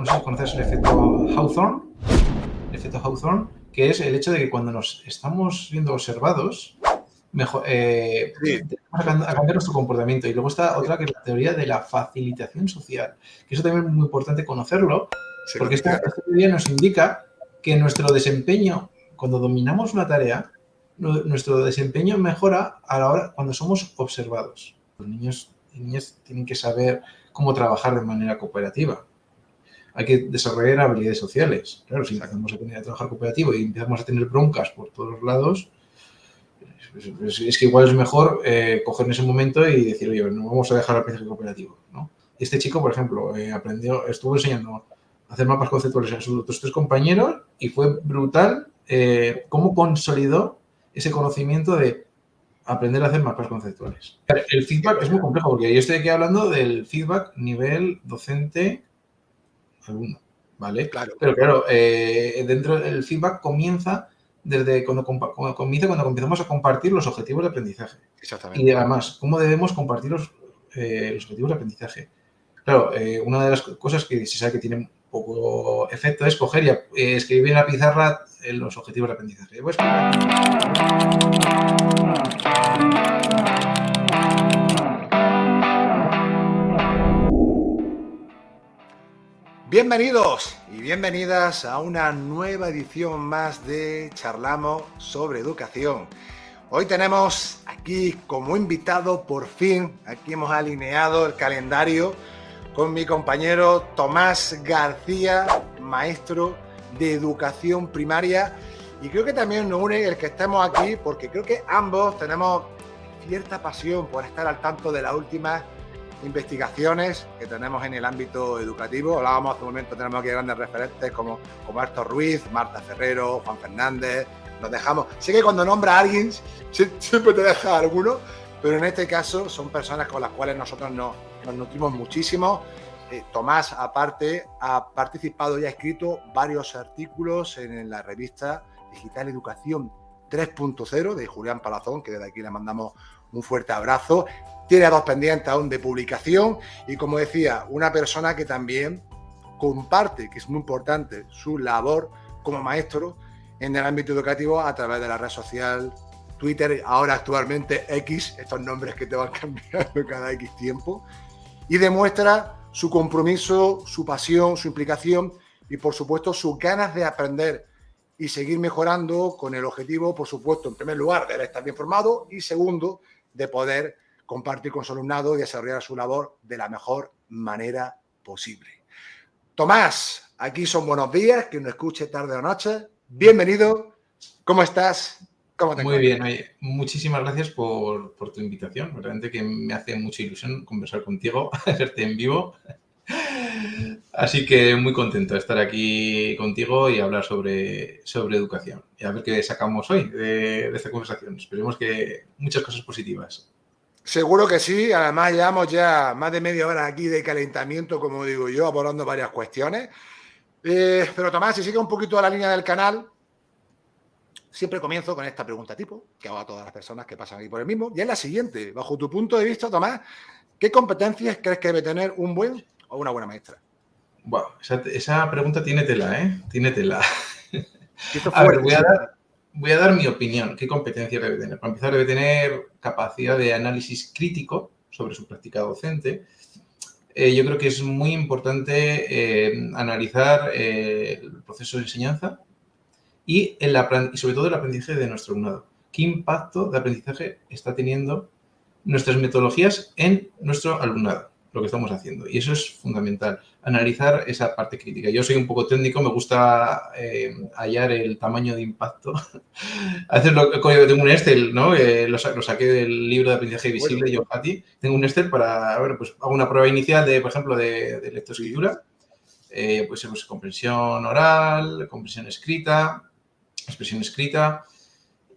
no sé si conoces el efecto Hawthorne, que es el hecho de que cuando nos estamos siendo observados, mejor, Sí. tenemos a cambiar nuestro comportamiento. Y luego está otra que es la teoría de la facilitación social, que eso también es muy importante conocerlo, porque esta teoría nos indica que nuestro desempeño, cuando dominamos una tarea, nuestro desempeño mejora a la hora cuando somos observados. Los niños y niñas tienen que saber cómo trabajar de manera cooperativa. Hay que desarrollar habilidades sociales. Claro, si empezamos a aprender a trabajar cooperativo y empezamos a tener broncas por todos los lados, es que igual es mejor coger en ese momento y decir, oye, no vamos a dejar el aprendizaje cooperativo, ¿no? Este chico, por ejemplo, estuvo enseñando a hacer mapas conceptuales a sus otros 3 compañeros y fue brutal cómo consolidó ese conocimiento de aprender a hacer mapas conceptuales. El feedback es muy complejo porque yo estoy aquí hablando del feedback nivel docente-alumno, ¿vale? Claro. Pero claro, dentro del feedback comienza desde cuando empezamos a compartir los objetivos de aprendizaje. Exactamente. Y además, cómo debemos compartir los objetivos de aprendizaje. Claro, una de las cosas que se sabe que tiene poco efecto es coger y escribir en la pizarra los objetivos de aprendizaje. Pues, Bienvenidos y bienvenidas a una nueva edición más de Charlamos sobre Educación. Hoy tenemos aquí como invitado, por fin, aquí hemos alineado el calendario con mi compañero Tomás García, maestro de Educación Primaria. Y creo que también nos une el que estemos aquí porque creo que ambos tenemos cierta pasión por estar al tanto de las últimas investigaciones que tenemos en el ámbito educativo. Hablábamos hace un momento, tenemos aquí grandes referentes como Héctor Ruiz, Marta Ferrero, Juan Fernández. Nos dejamos. Sé que cuando nombra a alguien siempre te deja alguno, pero en este caso son personas con las cuales nosotros nos nutrimos muchísimo. Tomás, aparte, ha participado y ha escrito varios artículos en la revista Digital Educación 3.0 de Julián Palazón, que desde aquí le mandamos un fuerte abrazo. Tiene 2 pendientes aún de publicación y, como decía, una persona que también comparte, que es muy importante, su labor como maestro en el ámbito educativo a través de la red social Twitter, ahora actualmente X, estos nombres que te van cambiando cada X tiempo, y demuestra su compromiso, su pasión, su implicación y, por supuesto, sus ganas de aprender y seguir mejorando con el objetivo, por supuesto, en primer lugar, de estar bien formado y, segundo, de poder compartir con su alumnado y desarrollar su labor de la mejor manera posible. Tomás, aquí son buenos días, que nos escuche tarde o noche. Bienvenido. ¿Cómo estás? ¿Cómo te encuentras? Muy bien, oye, muchísimas gracias por tu invitación. Realmente que me hace mucha ilusión conversar contigo, verte en vivo. Así que muy contento de estar aquí contigo y hablar sobre educación. Y a ver qué sacamos hoy de esta conversación. Esperemos que muchas cosas positivas. Seguro que sí. Además, llevamos ya más de media hora aquí de calentamiento, como digo yo, abordando varias cuestiones. Pero Tomás, si sigue un poquito a la línea del canal, siempre comienzo con esta pregunta tipo, que hago a todas las personas que pasan aquí por el mismo, y es la siguiente. Bajo tu punto de vista, Tomás, ¿qué competencias crees que debe tener un buen o una buena maestra? Wow, esa pregunta tiene tela, ¿eh? Tiene tela. A ver, voy a dar mi opinión. ¿Qué competencias debe tener? Para empezar, debe tener capacidad de análisis crítico sobre su práctica docente. Yo creo que es muy importante analizar el proceso de enseñanza y sobre todo el aprendizaje de nuestro alumnado. ¿Qué impacto de aprendizaje está teniendo nuestras metodologías en nuestro alumnado? Lo que estamos haciendo. Y eso es fundamental, analizar esa parte crítica. Yo soy un poco técnico, me gusta hallar el tamaño de impacto. A veces tengo un Excel, ¿no? Lo saqué del libro de aprendizaje visible, John Hattie. Tengo un Excel para, bueno, pues hago una prueba inicial de, por ejemplo, de lectoescritura. Pues comprensión oral, comprensión escrita, expresión escrita.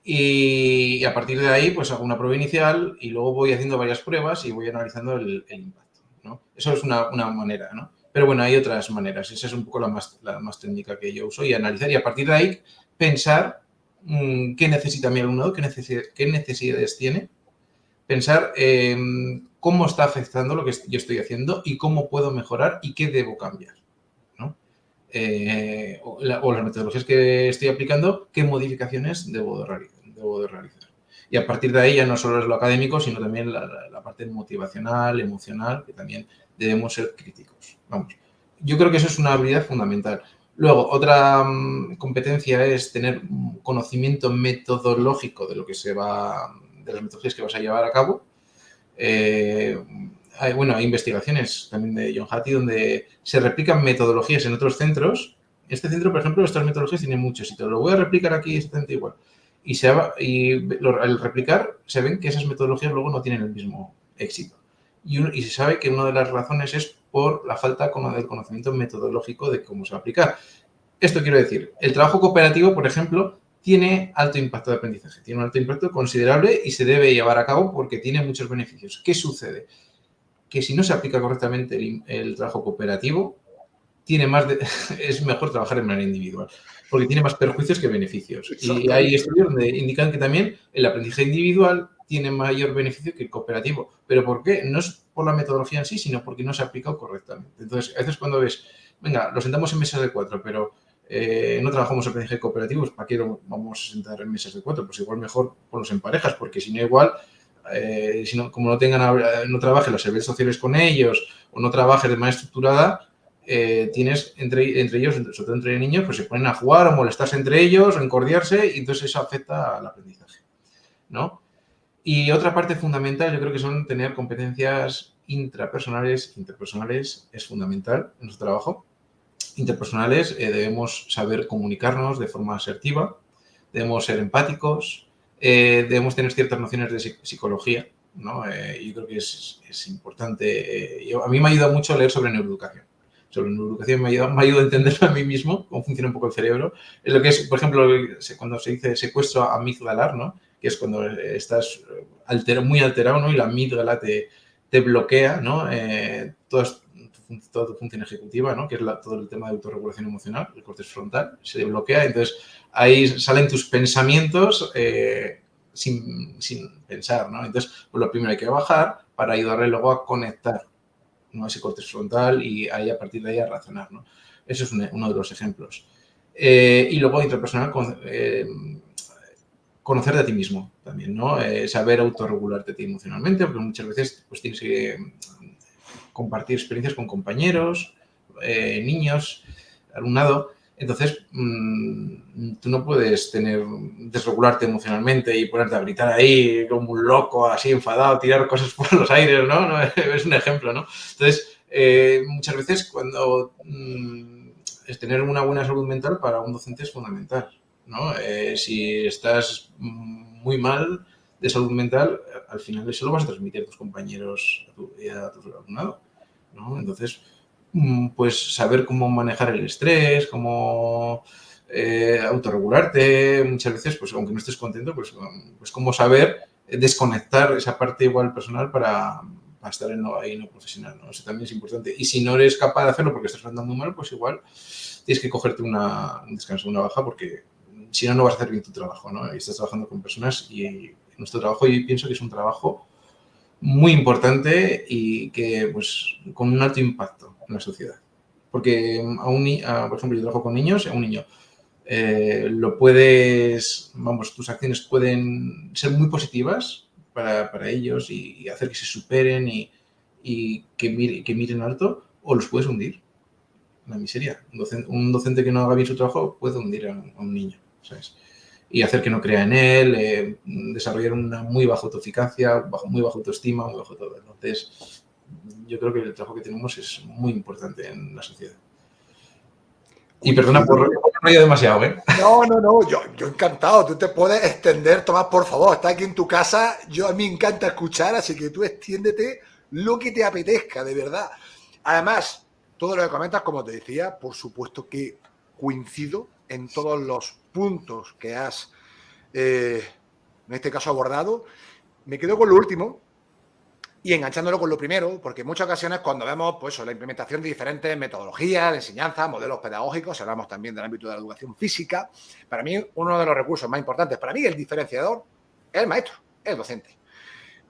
Y a partir de ahí, pues hago una prueba inicial y luego voy haciendo varias pruebas y voy analizando el impacto, ¿no? Eso es una manera, ¿no? Pero bueno, hay otras maneras. Esa es un poco la más técnica que yo uso y analizar y a partir de ahí pensar qué necesita mi alumnado, qué necesidades tiene, pensar cómo está afectando lo que yo estoy haciendo y cómo puedo mejorar y qué debo cambiar, ¿no? o las metodologías que estoy aplicando, qué modificaciones debo de realizar. Y a partir de ahí ya no solo es lo académico, sino también la parte motivacional, emocional, que también debemos ser críticos. Vamos, yo creo que eso es una habilidad fundamental. Luego, otra competencia es tener conocimiento metodológico de lo que de las metodologías que vas a llevar a cabo. Hay investigaciones también de John Hattie donde se replican metodologías en otros centros. Este centro, por ejemplo, estas metodologías tienen mucho éxito. Lo voy a replicar aquí exactamente igual. Al replicar se ven que esas metodologías luego no tienen el mismo éxito. Y se sabe que una de las razones es por la falta del conocimiento metodológico de cómo se va a aplicar. Esto quiero decir, el trabajo cooperativo, por ejemplo, tiene alto impacto de aprendizaje, tiene un alto impacto considerable y se debe llevar a cabo porque tiene muchos beneficios. ¿Qué sucede? Que si no se aplica correctamente el trabajo cooperativo, es mejor trabajar de manera individual, porque tiene más perjuicios que beneficios. Y hay estudios donde indican que también el aprendizaje individual tiene mayor beneficio que el cooperativo. ¿Pero por qué? No es por la metodología en sí, sino porque no se ha aplicado correctamente. Entonces, a veces cuando ves, venga, lo sentamos en mesas de 4, pero no trabajamos aprendizaje cooperativo, pues ¿para qué vamos a sentar en mesas de 4? Pues igual mejor ponlos en parejas, porque si no igual, si no, como no trabajes los servicios sociales con ellos o no trabajes de manera estructurada, tienes entre ellos, sobre todo entre niños, pues se ponen a jugar o molestarse entre ellos o encordiarse y entonces eso afecta al aprendizaje, ¿no? Y otra parte fundamental yo creo que son tener competencias intrapersonales, interpersonales es fundamental en nuestro trabajo. Interpersonales debemos saber comunicarnos de forma asertiva, debemos ser empáticos, debemos tener ciertas nociones de psicología, ¿no? Yo creo que es importante. A mí me ha ayudado mucho leer sobre neuroeducación. Sobre neuroeducación me ha ayudado a entenderlo a mí mismo, cómo funciona un poco el cerebro. Es lo que es, por ejemplo, cuando se dice secuestro amigdalar, ¿no? Que es cuando estás muy alterado, ¿no? Y la amígdala te bloquea, ¿no? Toda tu función ejecutiva, ¿no? Que es todo el tema de autorregulación emocional, el córtex frontal, se bloquea. Entonces, ahí salen tus pensamientos sin pensar, ¿no? Entonces, pues lo primero hay que bajar para ayudarle luego a conectar, ¿no? Ese córtex frontal y ahí a partir de ahí a razonar, ¿no? Eso es uno de los ejemplos. Y luego intrapersonal, conocerte a ti mismo también, ¿no? Saber autorregularte a ti emocionalmente, porque muchas veces pues tienes que compartir experiencias con compañeros, niños, alumnado. Entonces, tú no puedes desregularte emocionalmente y ponerte a gritar ahí como un loco, así enfadado, tirar cosas por los aires, ¿no? No es un ejemplo, ¿no? Entonces, muchas veces cuando es tener una buena salud mental para un docente es fundamental, ¿no? Si estás muy mal de salud mental, al final eso lo vas a transmitir a tus compañeros y a tu alumnado, ¿no? Entonces, pues saber cómo manejar el estrés, cómo autorregularte, muchas veces, pues aunque no estés contento, pues cómo saber desconectar esa parte igual personal para estar ahí en lo profesional, ¿no? Eso también es importante. Y si no eres capaz de hacerlo porque estás andando muy mal, pues igual tienes que cogerte un descanso, una baja, porque si no, no vas a hacer bien tu trabajo, ¿no? Y estás trabajando con personas y nuestro trabajo yo pienso que es un trabajo muy importante y que, pues, con un alto impacto en la sociedad. Porque por ejemplo, yo trabajo con niños, a un niño tus acciones pueden ser muy positivas para ellos y hacer que se superen y que miren alto, o los puedes hundir en la miseria. Un docente que no haga bien su trabajo puede hundir a un niño, ¿sabes? Y hacer que no crea en él, desarrollar una muy baja autoeficacia, muy baja autoestima, muy bajo todo. Entonces, yo creo que el trabajo que tenemos es muy importante en la sociedad. Y perdona por rollo demasiado, ¿eh? No, yo encantado. Tú te puedes extender, Tomás, por favor. Estás aquí en tu casa. A mí me encanta escuchar, así que tú extiéndete lo que te apetezca, de verdad. Además, todo lo que comentas, como te decía, por supuesto que coincido en todos los puntos que has, en este caso, abordado. Me quedo con lo último y enganchándolo con lo primero, porque en muchas ocasiones cuando vemos pues, la implementación de diferentes metodologías de enseñanza, modelos pedagógicos, hablamos también del ámbito de la educación física, para mí uno de los recursos más importantes, para mí el diferenciador es el maestro, es el docente.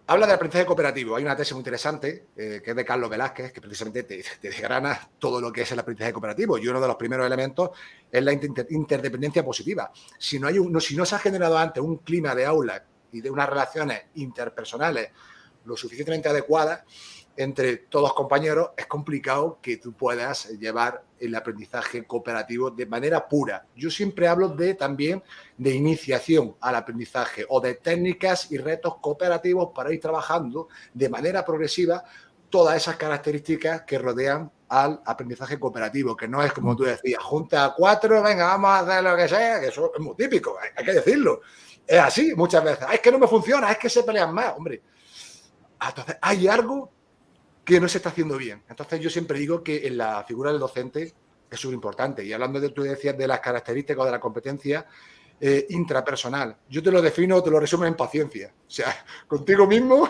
Habla del aprendizaje cooperativo. Hay una tesis muy interesante que es de Carlos Velázquez, que precisamente te desgrana todo lo que es el aprendizaje cooperativo. Y uno de los primeros elementos es la interdependencia positiva. Si no se ha generado antes un clima de aula y de unas relaciones interpersonales lo suficientemente adecuadas entre todos los compañeros, es complicado que tú puedas llevar el aprendizaje cooperativo de manera pura. Yo siempre hablo también de iniciación al aprendizaje o de técnicas y retos cooperativos para ir trabajando de manera progresiva todas esas características que rodean al aprendizaje cooperativo, que no es como tú decías, junta a 4, venga, vamos a hacer lo que sea, que eso es muy típico, hay que decirlo. Es así muchas veces. Es que no me funciona, es que se pelean más, hombre. Entonces, hay algo que no se está haciendo bien. Entonces, yo siempre digo que en la figura del docente es súper importante. Y hablando tú decías de las características de la competencia intrapersonal, yo te lo defino, te lo resumo en paciencia. O sea, contigo mismo,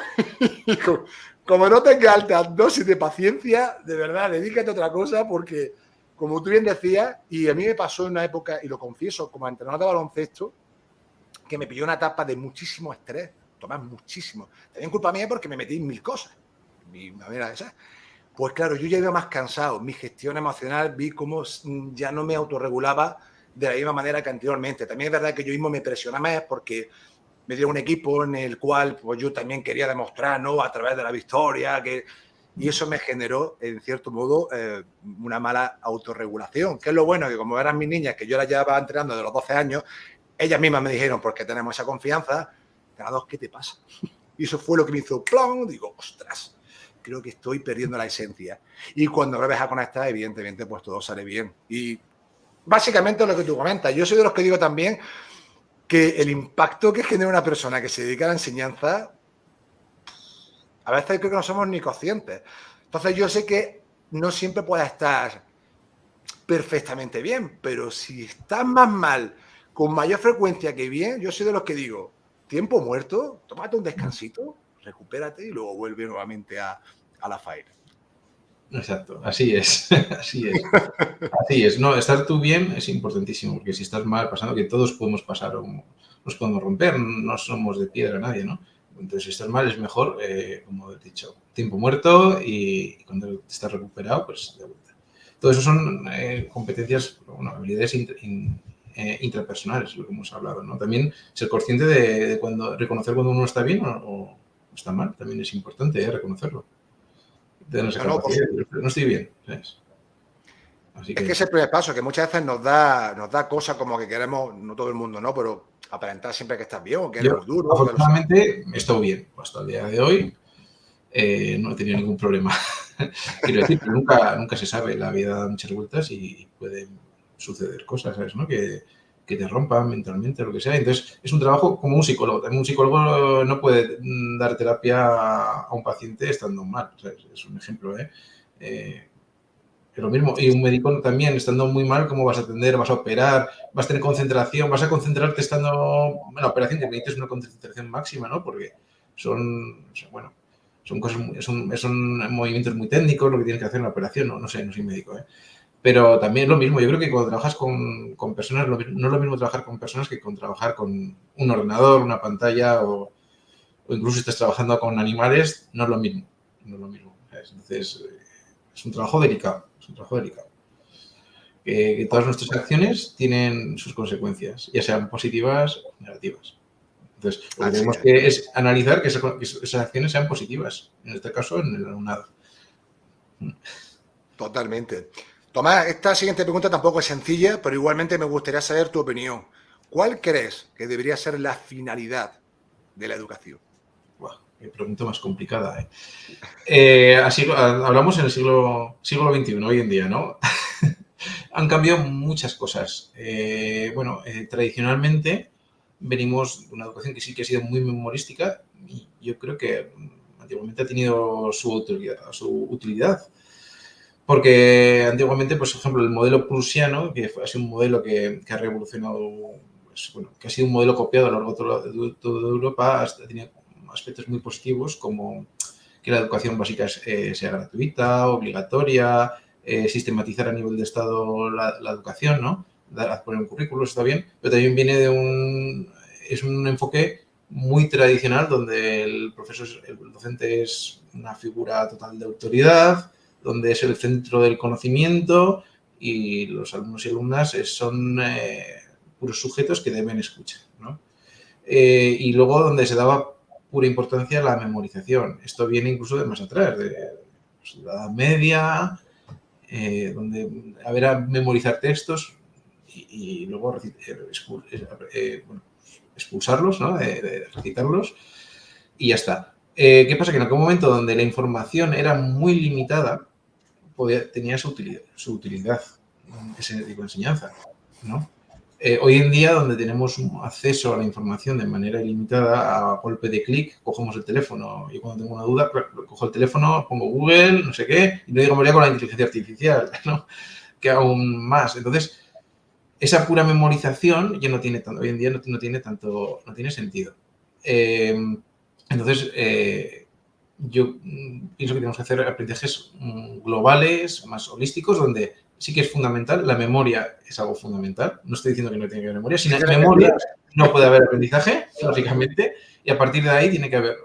como no tengas altas dosis de paciencia, de verdad, dedícate a otra cosa porque, como tú bien decías, y a mí me pasó en una época, y lo confieso, como entrenador de baloncesto, que me pilló una etapa de muchísimo estrés, Tomás, muchísimo. También culpa mía porque me metí en mil cosas. Mi manera de ser. Pues claro, yo ya iba más cansado. Mi gestión emocional vi cómo ya no me autorregulaba de la misma manera que anteriormente. También es verdad que yo mismo me presionaba más porque me dio un equipo en el cual pues, yo también quería demostrar, ¿no? A través de la victoria, y eso me generó, en cierto modo, una mala autorregulación. Que es lo bueno, que como eran mis niñas, que yo las llevaba entrenando de los 12 años, ellas mismas me dijeron, porque tenemos esa confianza, ¿qué te pasa? Y eso fue lo que me hizo plom, digo, ostras, creo que estoy perdiendo la esencia. Y cuando vuelves a conectar, evidentemente, pues todo sale bien. Y básicamente lo que tú comentas, yo soy de los que digo también que el impacto que genera una persona que se dedica a la enseñanza, a veces creo que no somos ni conscientes. Entonces yo sé que no siempre puede estar perfectamente bien, pero si estás más mal con mayor frecuencia que bien, yo soy de los que digo, tiempo muerto, tómate un descansito, recupérate y luego vuelve nuevamente a la faena. Exacto, así es, así es. Así es, no, estar tú bien es importantísimo, porque si estás mal pasando, que todos podemos pasar o nos podemos romper, no somos de piedra nadie, ¿no? Entonces, si estás mal es mejor, como he dicho, tiempo muerto y cuando estás recuperado, pues de vuelta. Todo eso son competencias, bueno, habilidades intrapersonales, lo que hemos hablado, ¿no? También ser consciente de reconocer cuando uno está bien o está mal, también es importante, reconocerlo. Tener esa capacidad, no estoy bien, ¿sabes? Así que es el primer paso, que muchas veces nos da cosas como que queremos, no todo el mundo, ¿no? Pero aparentar siempre que estás bien o que eres muy duro. Afortunadamente, estoy bien. Hasta el día de hoy no he tenido ningún problema. Quiero decir, pero nunca se sabe. La vida da muchas vueltas y pueden suceder cosas, ¿sabes? ¿No? Que te rompan mentalmente, lo que sea. Entonces, es un trabajo como un psicólogo. También un psicólogo no puede dar terapia a un paciente estando mal. ¿Sabes? Es un ejemplo, ¿eh? Es lo mismo. Y un médico también, estando muy mal, ¿cómo vas a atender? ¿Vas a operar? ¿Vas a tener concentración? ¿Vas a concentrarte estando en la operación? Que necesitas una concentración máxima, ¿no? Porque son cosas, son movimientos muy técnicos lo que tienes que hacer en la operación. No sé, no soy médico, ¿eh? Pero también lo mismo. Yo creo que cuando trabajas con personas, no es lo mismo trabajar con personas que con trabajar con un ordenador, una pantalla o incluso si estás trabajando con animales, no es lo mismo. No es lo mismo, ¿sabes? Entonces, es un trabajo delicado. Es un trabajo delicado. Que todas nuestras acciones tienen sus consecuencias, ya sean positivas o negativas. Entonces, lo que tenemos que es analizar que esas acciones sean positivas, en este caso en el alumnado. Totalmente. Tomás, esta siguiente pregunta tampoco es sencilla, pero igualmente me gustaría saber tu opinión. ¿Cuál crees que debería ser la finalidad de la educación? Buah, qué pregunta más complicada, así hablamos en el siglo XXI, hoy en día, ¿no? Han cambiado muchas cosas. Tradicionalmente venimos de una educación que sí que ha sido muy memorística y yo creo que antiguamente ha tenido su utilidad. Porque antiguamente, pues, por ejemplo, el modelo prusiano, que ha sido un modelo que ha revolucionado, pues, que ha sido un modelo copiado a lo largo de toda Europa, ha tenido aspectos muy positivos como que la educación básica sea gratuita, obligatoria, sistematizar a nivel de Estado la educación, ¿no? Poner un currículo, está bien, pero también viene es un enfoque muy tradicional, donde el profesor, el docente es una figura total de autoridad, donde es el centro del conocimiento y los alumnos y alumnas son puros sujetos que deben escuchar, ¿no? Y luego donde se daba pura importancia a la memorización. Esto viene incluso de más atrás, de la Edad Media, donde a memorizar textos y luego expulsarlos, ¿no? de recitarlos y ya está. ¿Qué pasa? Que en algún momento donde la información era muy limitada, tenía su utilidad ese tipo de enseñanza, ¿no? Hoy en día, donde tenemos acceso a la información de manera ilimitada, a golpe de clic, cogemos el teléfono. Y cuando tengo una duda, cojo el teléfono, pongo Google, no sé qué, y no digamos ya con la inteligencia artificial, ¿no? Que aún más. Entonces, esa pura memorización ya no tiene tanto, hoy en día no tiene sentido. Entonces, yo pienso que tenemos que hacer aprendizajes globales, más holísticos, donde sí que es fundamental, la memoria es algo fundamental. No estoy diciendo que no tenga que haber memoria. Sin memoria no puede haber aprendizaje, lógicamente, y a partir de ahí tiene que haber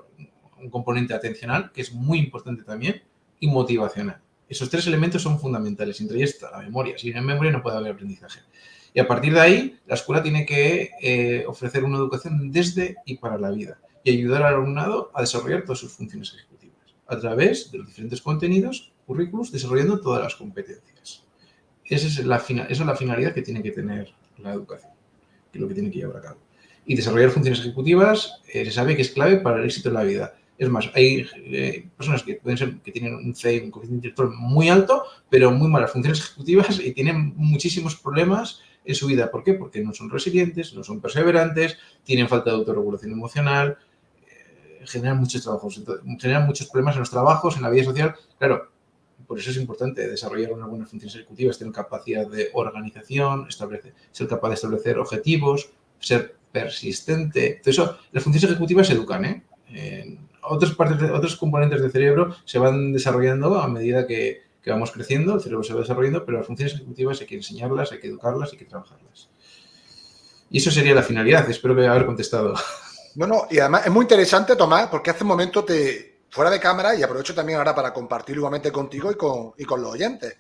un componente atencional, que es muy importante también, y motivacional. Esos tres elementos son fundamentales. Entre ellos está la memoria. Sin memoria no puede haber aprendizaje. Y a partir de ahí, la escuela tiene que ofrecer una educación desde y para la vida y ayudar al alumnado a desarrollar todas sus funciones ejecutivas a través de los diferentes contenidos, currículos, desarrollando todas las competencias. Esa es la finalidad que tiene que tener la educación, que es lo que tiene que llevar a cabo. Y desarrollar funciones ejecutivas se sabe que es clave para el éxito en la vida. Es más, hay personas que tienen un CI, un coeficiente intelectual muy alto, pero muy malas funciones ejecutivas y tienen muchísimos problemas en su vida. ¿Por qué? Porque no son resilientes, no son perseverantes, tienen falta de autorregulación emocional, generan muchos problemas en los trabajos, en la vida social. Claro, por eso es importante desarrollar unas buenas funciones ejecutivas, tener capacidad de organización, ser capaz de establecer objetivos, ser persistente. Todo eso, las funciones ejecutivas se educan, ¿eh? Otros componentes del cerebro se van desarrollando a medida que vamos creciendo, el cerebro se va desarrollando, pero las funciones ejecutivas hay que enseñarlas, hay que educarlas, hay que trabajarlas. Y eso sería la finalidad. Espero que haber contestado. No, y además es muy interesante, Tomás, porque hace un momento fuera de cámara, y aprovecho también ahora para compartirlo igualmente contigo y con los oyentes.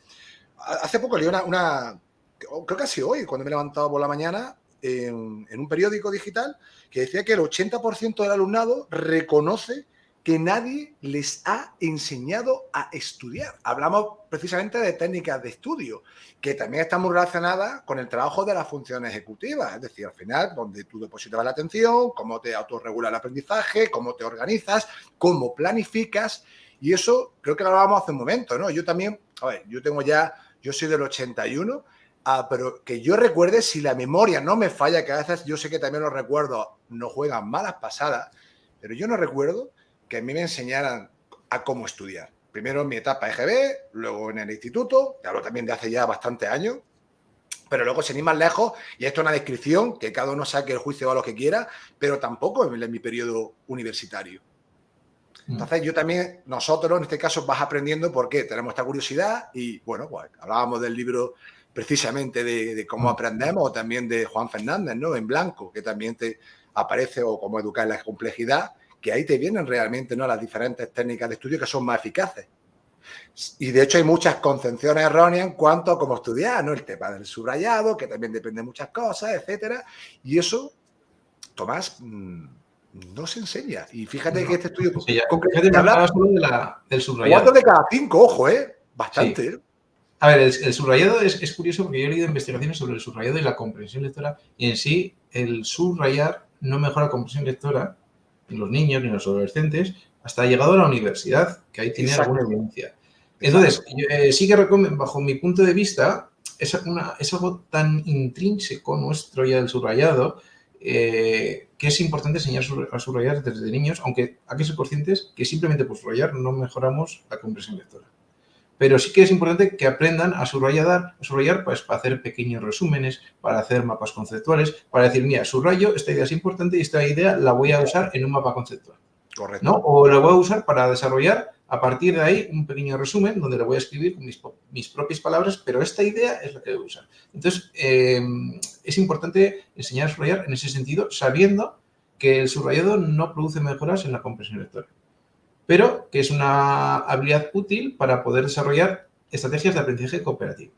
Hace poco leí creo que ha sido hoy, cuando me he levantado por la mañana, en un periódico digital, que decía que el 80% del alumnado reconoce que nadie les ha enseñado a estudiar. Hablamos precisamente de técnicas de estudio, que también están muy relacionadas con el trabajo de las funciones ejecutivas, es decir, al final, donde tú depositas la atención, cómo te autorregula el aprendizaje, cómo te organizas, cómo planificas, y eso creo que lo hablábamos hace un momento, ¿no? Yo también, yo soy del 81, pero que yo recuerde, si la memoria no me falla, que a veces yo sé que también los recuerdos no juegan malas pasadas, pero yo no recuerdo que a mí me enseñaran a cómo estudiar. Primero en mi etapa EGB, luego en el instituto, te hablo también de hace ya bastantes años, pero luego sin ir más lejos, y esto es una descripción, que cada uno saque el juicio a lo que quiera, pero tampoco en mi periodo universitario. Entonces yo también, nosotros en este caso vas aprendiendo porque tenemos esta curiosidad y bueno, pues hablábamos del libro precisamente de cómo aprendemos, o también de Juan Fernández, ¿no? En blanco, que también te aparece, o cómo educar en la complejidad, que ahí te vienen realmente, ¿no?, las diferentes técnicas de estudio que son más eficaces. Y de hecho hay muchas concepciones erróneas en cuanto a cómo estudiar, ¿no? El tema del subrayado, que también depende de muchas cosas, etcétera. Y eso, Tomás, no se enseña. Y fíjate que este estudio concretamente habla solo del subrayado. 4 de cada 5, ojo, bastante. Sí. A ver, el subrayado es curioso porque yo he leído investigaciones sobre el subrayado y la comprensión lectora, y en sí el subrayar no mejora la comprensión lectora en los niños ni en los adolescentes hasta llegado a la universidad, que ahí tiene alguna evidencia. Entonces, sí que recomiendo, bajo mi punto de vista, es algo tan intrínseco nuestro ya del subrayado, que es importante enseñar a subrayar desde niños, aunque hay que ser conscientes que simplemente por subrayar no mejoramos la comprensión lectora. Pero sí que es importante que aprendan a subrayar pues, para hacer pequeños resúmenes, para hacer mapas conceptuales, para decir, mira, subrayo, esta idea es importante y esta idea la voy a usar en un mapa conceptual. Correcto. ¿No? O la voy a usar para desarrollar a partir de ahí un pequeño resumen donde le voy a escribir con mis propias palabras, pero esta idea es la que voy a usar. Entonces, es importante enseñar a subrayar en ese sentido, sabiendo que el subrayado no produce mejoras en la comprensión lectora, pero que es una habilidad útil para poder desarrollar estrategias de aprendizaje cooperativo.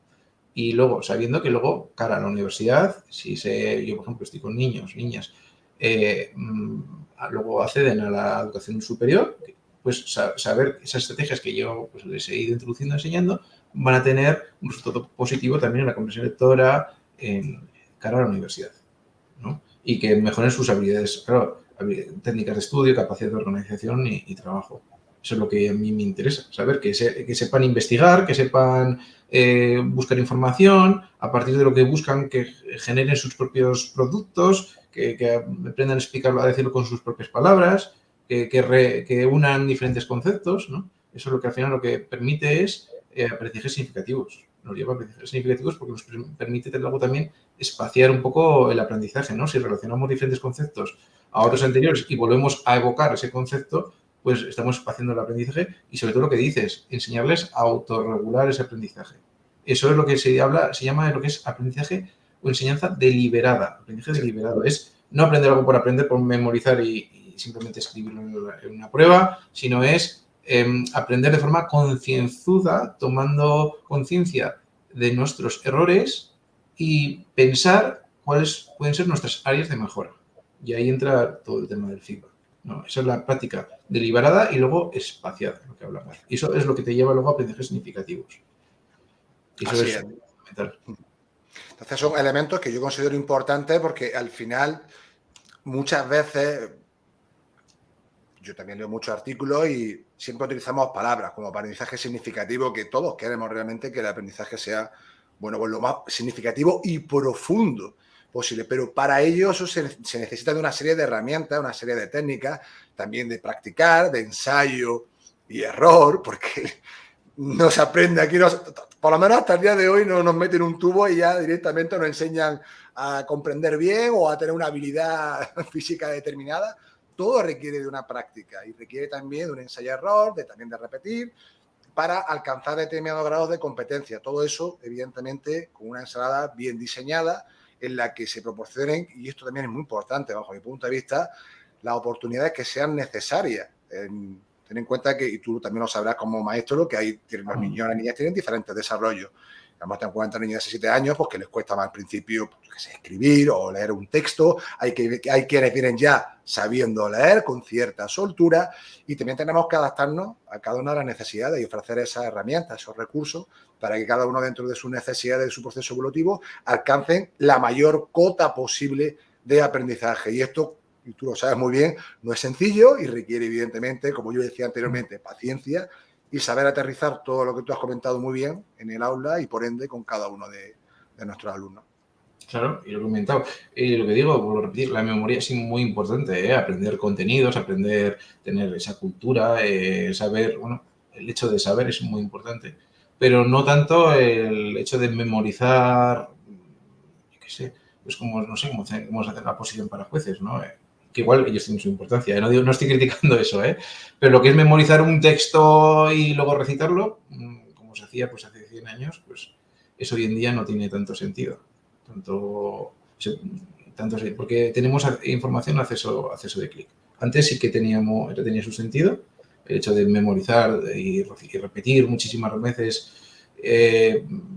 Y luego, sabiendo que luego, cara a la universidad, yo, por ejemplo, estoy con niños, niñas, luego acceden a la educación superior, pues saber esas estrategias que yo pues, les he ido introduciendo, enseñando, van a tener un resultado positivo también en la comprensión lectora en cara a la universidad, ¿no? Y que mejoren sus habilidades, claro, técnicas de estudio, capacidad de organización y trabajo. Eso es lo que a mí me interesa, saber que sepan investigar, que sepan buscar información, a partir de lo que buscan, que generen sus propios productos, que aprendan a explicarlo, a decirlo con sus propias palabras, que unan diferentes conceptos, ¿no? Eso es lo que al final lo que permite es aprendizajes significativos. Nos lleva a aprendizajes significativos porque nos permite luego también espaciar un poco el aprendizaje, ¿no? Si relacionamos diferentes conceptos a otros anteriores y volvemos a evocar ese concepto, pues estamos espaciando el aprendizaje y sobre todo lo que dices, enseñarles a autorregular ese aprendizaje. Eso es lo que se llama lo que es aprendizaje o enseñanza deliberada. Aprendizaje deliberado es no aprender algo por aprender, por memorizar y simplemente escribirlo en una prueba, sino es aprender de forma concienzuda, tomando conciencia de nuestros errores y pensar cuáles pueden ser nuestras áreas de mejora. Y ahí entra todo el tema del feedback, ¿no? Esa es la práctica deliberada y luego espaciada, lo que hablamos. Y eso es lo que te lleva luego a aprendizajes significativos. Y eso es fundamental. Entonces son elementos que yo considero importantes porque al final muchas veces yo también leo muchos artículos y siempre utilizamos palabras como aprendizaje significativo, que todos queremos realmente que el aprendizaje sea, bueno, pues lo más significativo y profundo posible. Pero para ello eso se necesita de una serie de herramientas, una serie de técnicas, también de practicar, de ensayo y error, porque no se aprende aquí, por lo menos hasta el día de hoy no nos meten un tubo y ya directamente nos enseñan a comprender bien o a tener una habilidad física determinada. Todo requiere de una práctica y requiere también de un ensayo-error, también de repetir, para alcanzar determinados grados de competencia. Todo eso, evidentemente, con una ensalada bien diseñada en la que se proporcionen, y esto también es muy importante bajo mi punto de vista, las oportunidades que sean necesarias. Ten en cuenta que, y tú también lo sabrás como maestro, que hay los niños y las niñas tienen diferentes desarrollos. Además, ten en cuenta niños de 7 años, pues que les cuesta más al principio pues, escribir o leer un texto. Hay quienes vienen ya sabiendo leer con cierta soltura y también tenemos que adaptarnos a cada una de las necesidades y ofrecer esas herramientas, esos recursos, para que cada uno dentro de sus necesidades, de su proceso evolutivo, alcancen la mayor cota posible de aprendizaje. Y esto, y tú lo sabes muy bien, no es sencillo y requiere, evidentemente, como yo decía anteriormente, paciencia y saber aterrizar todo lo que tú has comentado muy bien en el aula y, por ende, con cada uno de nuestros alumnos. Claro, y lo he comentado. Y lo que digo, por repetir, la memoria es muy importante, ¿eh? Aprender contenidos, tener esa cultura, saber, bueno, el hecho de saber es muy importante. Pero no tanto el hecho de memorizar, yo qué sé, pues como, no sé, cómo hacer la posición para jueces, ¿no? Que igual ellos tienen su importancia, ¿eh? No estoy criticando eso, ¿eh? Pero lo que es memorizar un texto y luego recitarlo, como se hacía pues hace 100 años, pues eso hoy en día no tiene tanto sentido. Porque tenemos información acceso de clic. Antes sí que tenía su sentido, el hecho de memorizar y repetir muchísimas veces,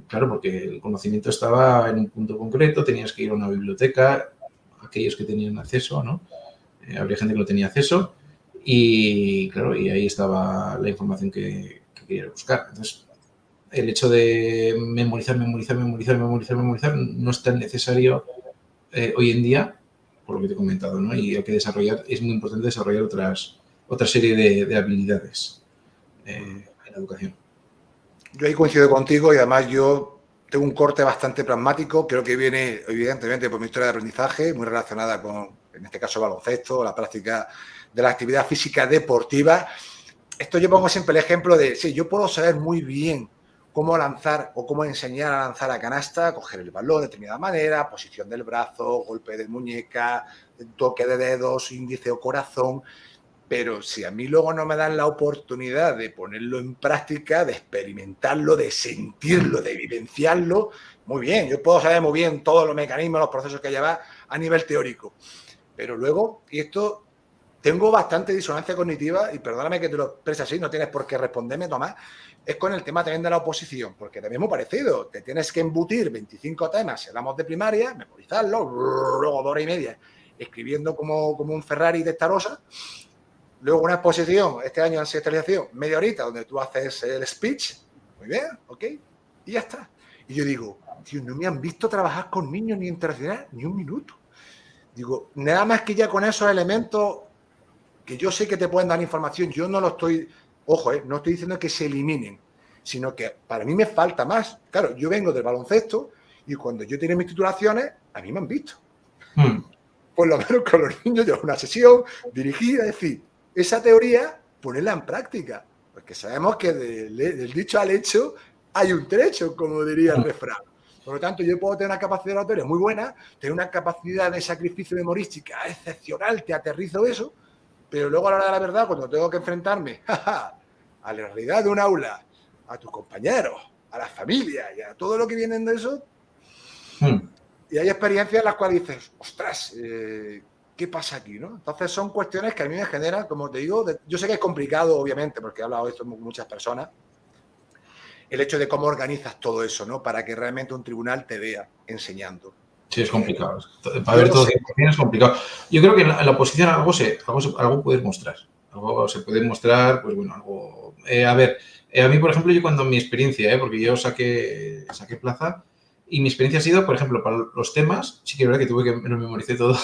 claro, porque el conocimiento estaba en un punto concreto, tenías que ir a una biblioteca, aquellos que tenían acceso, ¿no? Habría gente que no tenía acceso y, claro, y ahí estaba la información que quería buscar. Entonces, el hecho de memorizar no es tan necesario hoy en día, por lo que te he comentado, ¿no? Y hay que desarrollar, es muy importante desarrollar otra serie de habilidades en la educación. Yo ahí coincido contigo y además yo tengo un corte bastante pragmático, creo que viene evidentemente por mi historia de aprendizaje, muy relacionada con, en este caso, baloncesto, la práctica de la actividad física deportiva. Esto yo pongo siempre el ejemplo de, sí, yo puedo saber muy bien cómo lanzar o cómo enseñar a lanzar a canasta, coger el balón de determinada manera, posición del brazo, golpe de muñeca, toque de dedos, índice o corazón, pero si a mí luego no me dan la oportunidad de ponerlo en práctica, de experimentarlo, de sentirlo, de vivenciarlo, muy bien, yo puedo saber muy bien todos los mecanismos, los procesos que lleva a nivel teórico, Pero luego, y esto, tengo bastante disonancia cognitiva, y perdóname que te lo exprese así, no tienes por qué responderme, Tomás, es con el tema también de la oposición, porque también es muy parecido. Te tienes que embutir 25 temas, si hablamos de primaria, memorizarlos, luego 2 horas y media, escribiendo como un Ferrari de Starosa. Luego una exposición, este año en sectorización, media horita, donde tú haces el speech, muy bien, ok, y ya está. Y yo digo, tío, no me han visto trabajar con niños ni interaccionar ni un minuto. Digo, nada más que ya con esos elementos que yo sé que te pueden dar información, yo no lo estoy, ojo, no estoy diciendo que se eliminen, sino que para mí me falta más. Claro, yo vengo del baloncesto y cuando yo tenía mis titulaciones, a mí me han visto. Por lo menos con los niños llevo una sesión dirigida, es decir, esa teoría, ponerla en práctica, porque sabemos que del dicho al hecho hay un trecho, como diría el refrán. Por lo tanto, yo puedo tener una capacidad oratoria muy buena, tener una capacidad de sacrificio memorística excepcional, te aterrizo eso, pero luego a la hora de la verdad, cuando tengo que enfrentarme a la realidad de un aula, a tus compañeros, a las familias y a todo lo que vienen de eso, y hay experiencias en las cuales dices, ostras, ¿qué pasa aquí? ¿No? Entonces son cuestiones que a mí me generan, como te digo, yo sé que es complicado, obviamente, porque he hablado de esto con muchas personas, el hecho de cómo organizas todo eso, ¿no? Para que realmente un tribunal te vea enseñando. Sí, es complicado. Para ver todo 100% es complicado. Yo creo que en la oposición algo puedes mostrar. Algo se puede mostrar, pues bueno, algo... a mí, por ejemplo, yo cuando mi experiencia, porque yo saqué plaza, y mi experiencia ha sido, por ejemplo, para los temas, sí que es verdad que me lo memoricé todo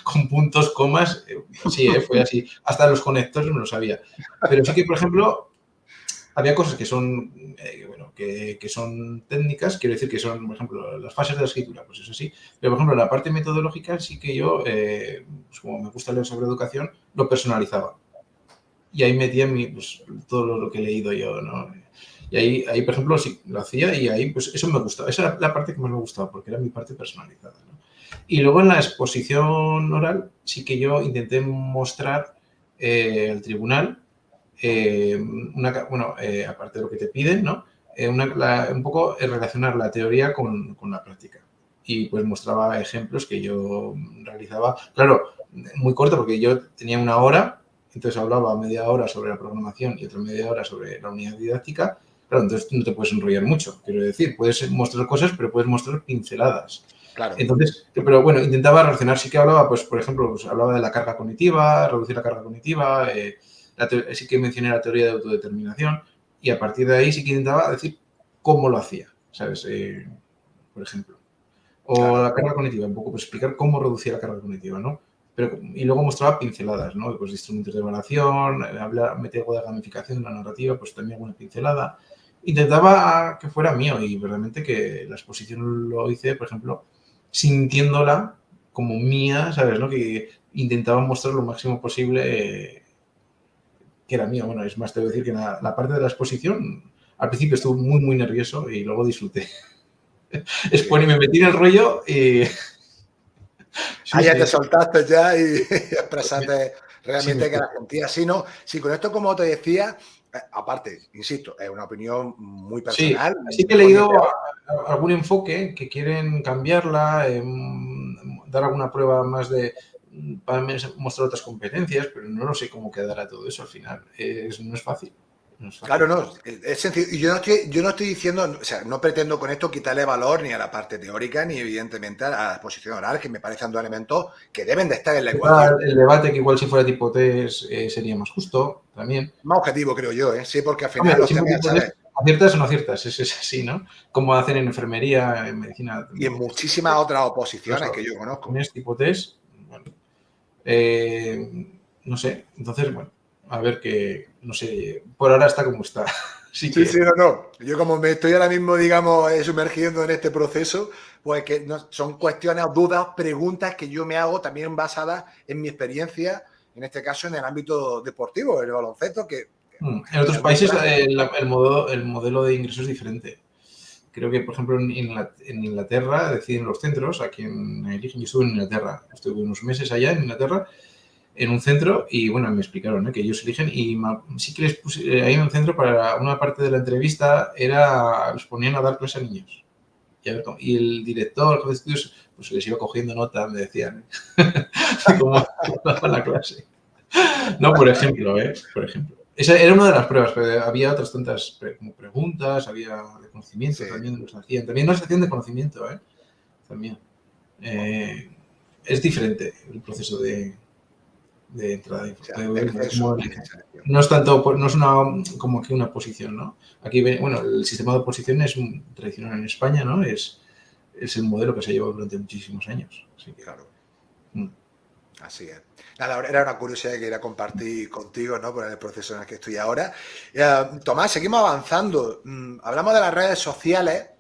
con puntos, comas, sí, fue así. Hasta los conectores no lo sabía. Pero sí que, por ejemplo, había cosas que son, que son técnicas, quiero decir que son, por ejemplo, las fases de la escritura, pues eso sí. Pero, por ejemplo, la parte metodológica sí que yo, pues como me gusta leer sobre educación, lo personalizaba. Y ahí metía pues, todo lo que he leído yo, ¿no? Y ahí, por ejemplo, sí, lo hacía y ahí, pues eso me gustaba. Esa era la parte que más me gustaba, porque era mi parte personalizada, ¿no? Y luego en la exposición oral sí que yo intenté mostrar al tribunal aparte de lo que te piden, ¿no? Un poco relacionar la teoría con la práctica. Y pues mostraba ejemplos que yo realizaba. Claro, muy corto porque yo tenía una hora, entonces hablaba media hora sobre la programación y otra media hora sobre la unidad didáctica. Claro, entonces no te puedes enrollar mucho. Quiero decir, puedes mostrar cosas, pero puedes mostrar pinceladas. Claro. Entonces, pero bueno, intentaba relacionar. Sí que hablaba, pues, por ejemplo, pues, hablaba de la carga cognitiva, reducir la carga cognitiva, sí que mencioné la teoría de autodeterminación y a partir de ahí sí que intentaba decir cómo lo hacía, ¿sabes? Por ejemplo. O claro, la carga cognitiva, un poco pues explicar cómo reducir la carga cognitiva, ¿no? Y luego mostraba pinceladas, ¿no? Pues de instrumentos de evaluación, meter algo de gamificación en la narrativa, pues también alguna pincelada. Intentaba que fuera mío y realmente que la exposición lo hice, por ejemplo, sintiéndola como mía, ¿sabes? ¿No? Que intentaba mostrar lo máximo posible que era mío. Bueno, es más, te voy a decir que la parte de la exposición, al principio estuve muy, muy nervioso y luego disfruté. Es bueno, y me metí en el rollo y... Sí, ya te soltaste ya y expresaste realmente que la sentía así, ¿no? Sí, con esto, como te decía, aparte, insisto, es una opinión muy personal. Sí que he leído algún enfoque que quieren cambiarla, dar alguna prueba más para mostrar otras competencias, pero no lo sé cómo quedará todo eso al final. No es fácil. No es fácil. Claro, no, es sencillo. Y yo no estoy diciendo, o sea, no pretendo con esto quitarle valor ni a la parte teórica, ni evidentemente a la exposición oral, que me parecen dos elementos que deben de estar en la ecuación. El debate, que igual si fuera tipo test sería más justo también. Más objetivo, creo yo, ¿eh? Sí, porque al final los temas, ¿sabes? ¿Aciertas o no aciertas? Es así, ¿no? Como hacen en enfermería, en medicina. Y en muchísimas otras oposiciones que yo conozco. En este tipo test, bueno, no sé. Entonces, bueno, a ver que, no sé, por ahora está como está. Sí, no. Yo como me estoy ahora mismo, digamos, sumergiendo en este proceso, pues que no, son cuestiones, dudas, preguntas que yo me hago también basadas en mi experiencia, en este caso en el ámbito deportivo, el baloncesto, que... En otros países el modelo de ingreso es diferente. Creo que, por ejemplo, en Inglaterra deciden los centros, aquí en Eligen, yo estuve en Inglaterra, estuve unos meses allá en Inglaterra, en un centro, y bueno, me explicaron que ellos eligen, y sí que les puse ahí en un centro para una parte de la entrevista, les ponían a dar clase a niños. Y el director, el jefe de estudios, pues les iba cogiendo nota, me decían, de cómo daba la clase. No, por ejemplo, por ejemplo. Esa era una de las pruebas, pero había otras tantas como preguntas, había de conocimiento, Sí. también nos hacían. También nos hacían de conocimiento, también. Es diferente el proceso de entrada de información. No es tanto, no es como que una posición, ¿no? Aquí, bueno, el sistema de oposición es tradicional en España, ¿no? Es el modelo que se ha llevado durante muchísimos años. Así que, claro. Así es. Nada, era una curiosidad que quería compartir contigo, ¿no? Por el proceso en el que estoy ahora. Tomás, seguimos avanzando. Hablamos de las redes sociales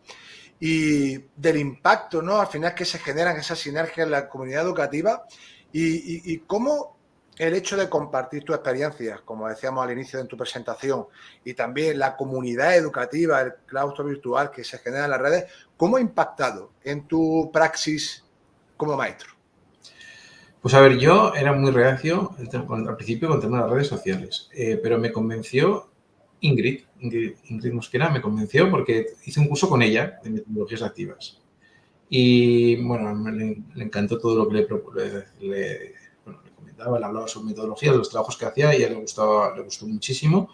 y del impacto, ¿no? Al final que se generan esas sinergias en la comunidad educativa y cómo el hecho de compartir tu experiencia, como decíamos al inicio de tu presentación, y también la comunidad educativa, el claustro virtual que se genera en las redes, ¿cómo ha impactado en tu praxis como maestro? Pues a ver, yo era muy reacio al principio con el tema de las redes sociales, pero me convenció Ingrid Mosquera, me convenció porque hice un curso con ella de metodologías activas. Y bueno, le encantó todo lo que le comentaba, le hablaba sobre metodologías, los trabajos que hacía y a ella le gustó muchísimo.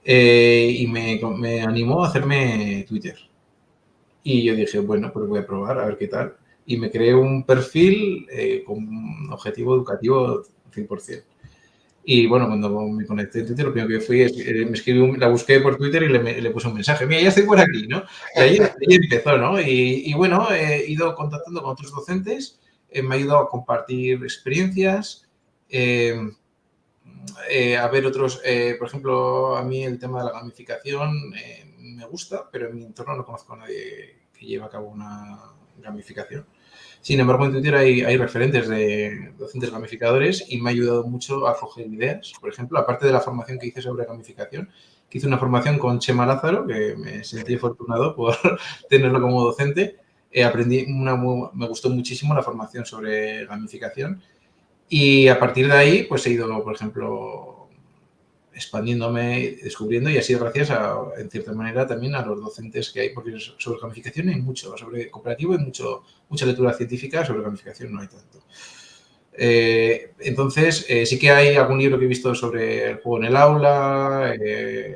Y me animó a hacerme Twitter. Y yo dije, bueno, pues voy a probar a ver qué tal. Y me creé un perfil con un objetivo educativo 100%. Y bueno, cuando me conecté en Twitter, lo primero que fui es, la busqué por Twitter y le puse un mensaje. Mira, ya estoy por aquí, ¿no? Y ahí empezó, ¿no? Y bueno, he ido contactando con otros docentes, me ha ayudado a compartir experiencias, a ver otros, por ejemplo, a mí el tema de la gamificación me gusta, pero en mi entorno no conozco a nadie que lleve a cabo una gamificación. Sin embargo, en Twitter hay referentes de docentes gamificadores y me ha ayudado mucho a coger ideas. Por ejemplo, aparte de la formación que hice sobre gamificación, que hice una formación con Chema Lázaro, que me sentí afortunado por tenerlo como docente. Me gustó muchísimo la formación sobre gamificación y a partir de ahí, pues he ido, por ejemplo, expandiéndome, descubriendo y así gracias en cierta manera, también a los docentes que hay, porque sobre gamificación hay mucho, sobre cooperativo hay mucha lectura científica, sobre gamificación no hay tanto. Entonces, sí que hay algún libro que he visto sobre el juego en el aula, hay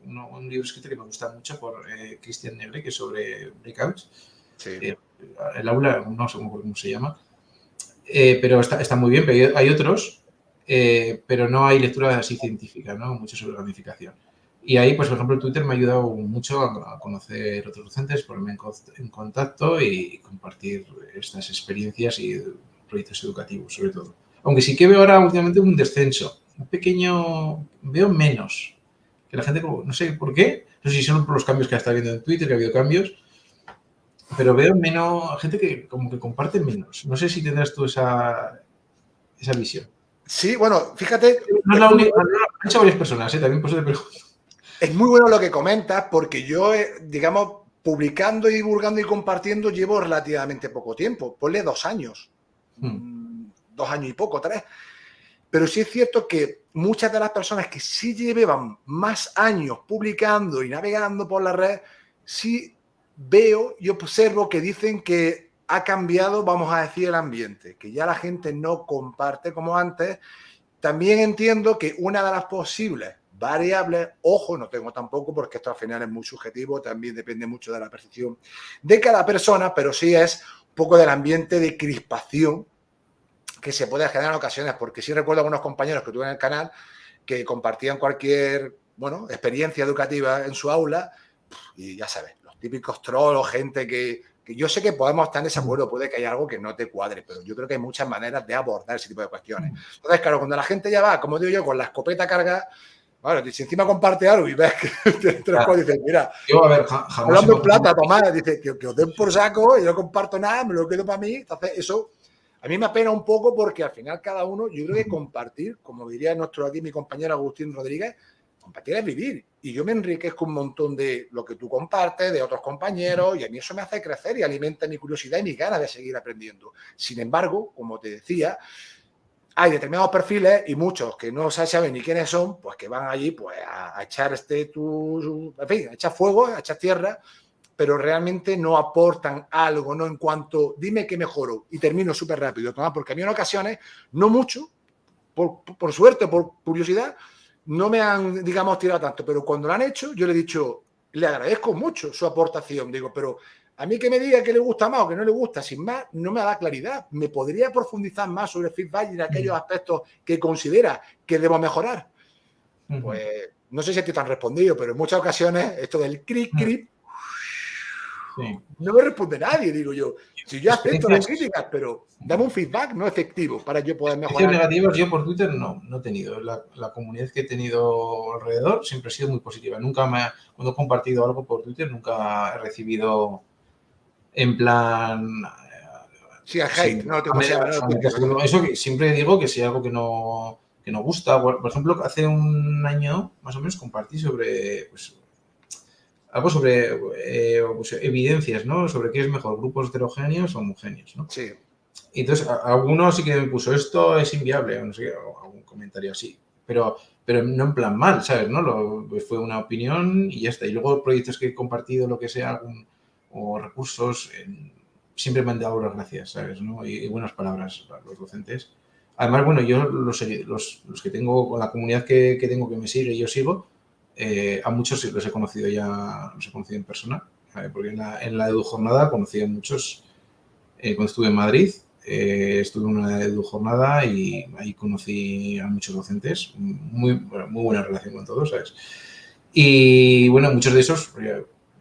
un libro escrito que me gusta mucho por Cristian Negre, que es sobre breakouts. Sí. El aula, no sé cómo se llama. Pero está muy bien, pero hay otros, pero no hay lectura así científica, ¿no? Mucho sobre gamificación. Y ahí, pues, por ejemplo, Twitter me ha ayudado mucho a conocer otros docentes, ponerme en contacto y compartir estas experiencias y proyectos educativos, sobre todo. Aunque sí que veo ahora últimamente un descenso, veo menos. Que la gente, no sé por qué, no sé si son por los cambios que está habiendo en Twitter, que ha habido cambios, pero veo menos gente que como que comparte menos. No sé si tendrás tú esa visión. Sí, bueno, fíjate. No es la única, lo han hecho varias personas, también por eso te pregunto. Es muy bueno lo que comentas porque yo, digamos, publicando y divulgando y compartiendo llevo relativamente poco tiempo. Ponle 2 años. 2 años y poco, 3. Pero sí es cierto que muchas de las personas que sí llevan más años publicando y navegando por la red, sí veo y observo que dicen que ha cambiado, vamos a decir, el ambiente, que ya la gente no comparte como antes. También entiendo que una de las posibles variables, ojo, no tengo tampoco, porque esto al final es muy subjetivo, también depende mucho de la percepción de cada persona, pero sí es un poco del ambiente de crispación que se puede generar en ocasiones, porque sí recuerdo a algunos compañeros que tuve en el canal que compartían cualquier, experiencia educativa en su aula y ya sabes, los típicos trolls o gente que yo sé que podemos estar en desacuerdo, puede que haya algo que no te cuadre, pero yo creo que hay muchas maneras de abordar ese tipo de cuestiones. Entonces, claro, cuando la gente ya va, como digo yo, con la escopeta cargada, bueno, si encima comparte algo y ves que tres cosas, dices, mira, yo, a ver, hablando en plata, Tomás, dice que os den por saco y yo no comparto nada, me lo quedo para mí. Entonces, eso a mí me apena un poco porque al final cada uno, yo creo que compartir, como diría mi compañero Agustín Rodríguez, compartir es vivir. Y yo me enriquezco un montón de lo que tú compartes, de otros compañeros, y a mí eso me hace crecer y alimenta mi curiosidad y mi ganas de seguir aprendiendo. Sin embargo, como te decía, hay determinados perfiles y muchos que no saben ni quiénes son, pues que van allí pues a echar en fin, a echar fuego, a echar tierra pero realmente no aportan algo, ¿no? En cuanto, dime qué mejoro, y termino súper rápido, Tomás, porque a mí en ocasiones, no mucho, por suerte, por curiosidad, no me han, digamos, tirado tanto, pero cuando lo han hecho, yo le he dicho, le agradezco mucho su aportación, digo, pero a mí que me diga que le gusta más o que no le gusta, sin más, no me da claridad. ¿Me podría profundizar más sobre el feedback y en aquellos aspectos que considera que debo mejorar? Pues no sé si a ti te han respondido, pero en muchas ocasiones esto del cric no me responde nadie, digo yo. Si yo acepto las críticas, pero dame un feedback no efectivo para yo poder mejorar. Negativas yo por Twitter no he tenido. La comunidad que he tenido alrededor siempre ha sido muy positiva. Cuando he compartido algo por Twitter, nunca he recibido en plan... Sí, el hate, no, eso que siempre digo que si hay algo que no gusta. Por ejemplo, hace un año más o menos compartí sobre algo sobre evidencias, ¿no? Sobre qué es mejor, grupos heterogéneos o homogéneos, ¿no? Sí. Y entonces, alguno sí que me puso, esto es inviable, o no sé, o algún comentario así. Pero no en plan mal, ¿sabes? ¿No? Fue una opinión y ya está. Y luego proyectos que he compartido, lo que sea, o recursos, siempre me han dado las gracias, ¿sabes? ¿No? Y buenas palabras para los docentes. Además, bueno, yo los que tengo, con la comunidad que tengo que me sigue y yo sigo, a muchos los he conocido en persona, ¿vale? Porque en la EduJornada conocí a muchos cuando estuve en Madrid. Estuve en una EduJornada y ahí conocí a muchos docentes, muy buena relación con todos, ¿sabes? Y bueno, muchos de esos,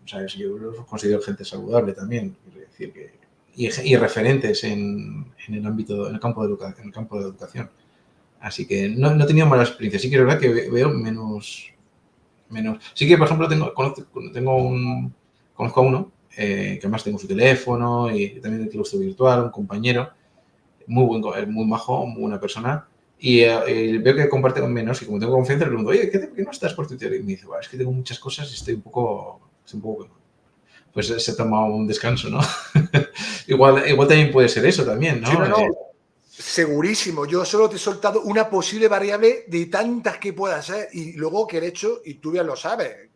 ¿sabes? Yo los considero gente saludable también, es decir, y referentes en el ámbito, en el campo de la educación. Así que no he tenido malas experiencias. Sí que es verdad que veo menos. Sí que, por ejemplo, conozco a uno, que además tengo su teléfono y también el claustro virtual, un compañero, muy majo, muy buena persona, y veo que comparte con menos y como tengo confianza le pregunto, oye, ¿qué no estás por Twitter? Y me dice, es que tengo muchas cosas y estoy un poco pues se ha tomado un descanso, ¿no? igual también puede ser eso también, ¿no? Sí, no. Segurísimo. Yo solo te he soltado una posible variable de tantas que pueda ser y luego que el hecho, y tú bien lo sabes,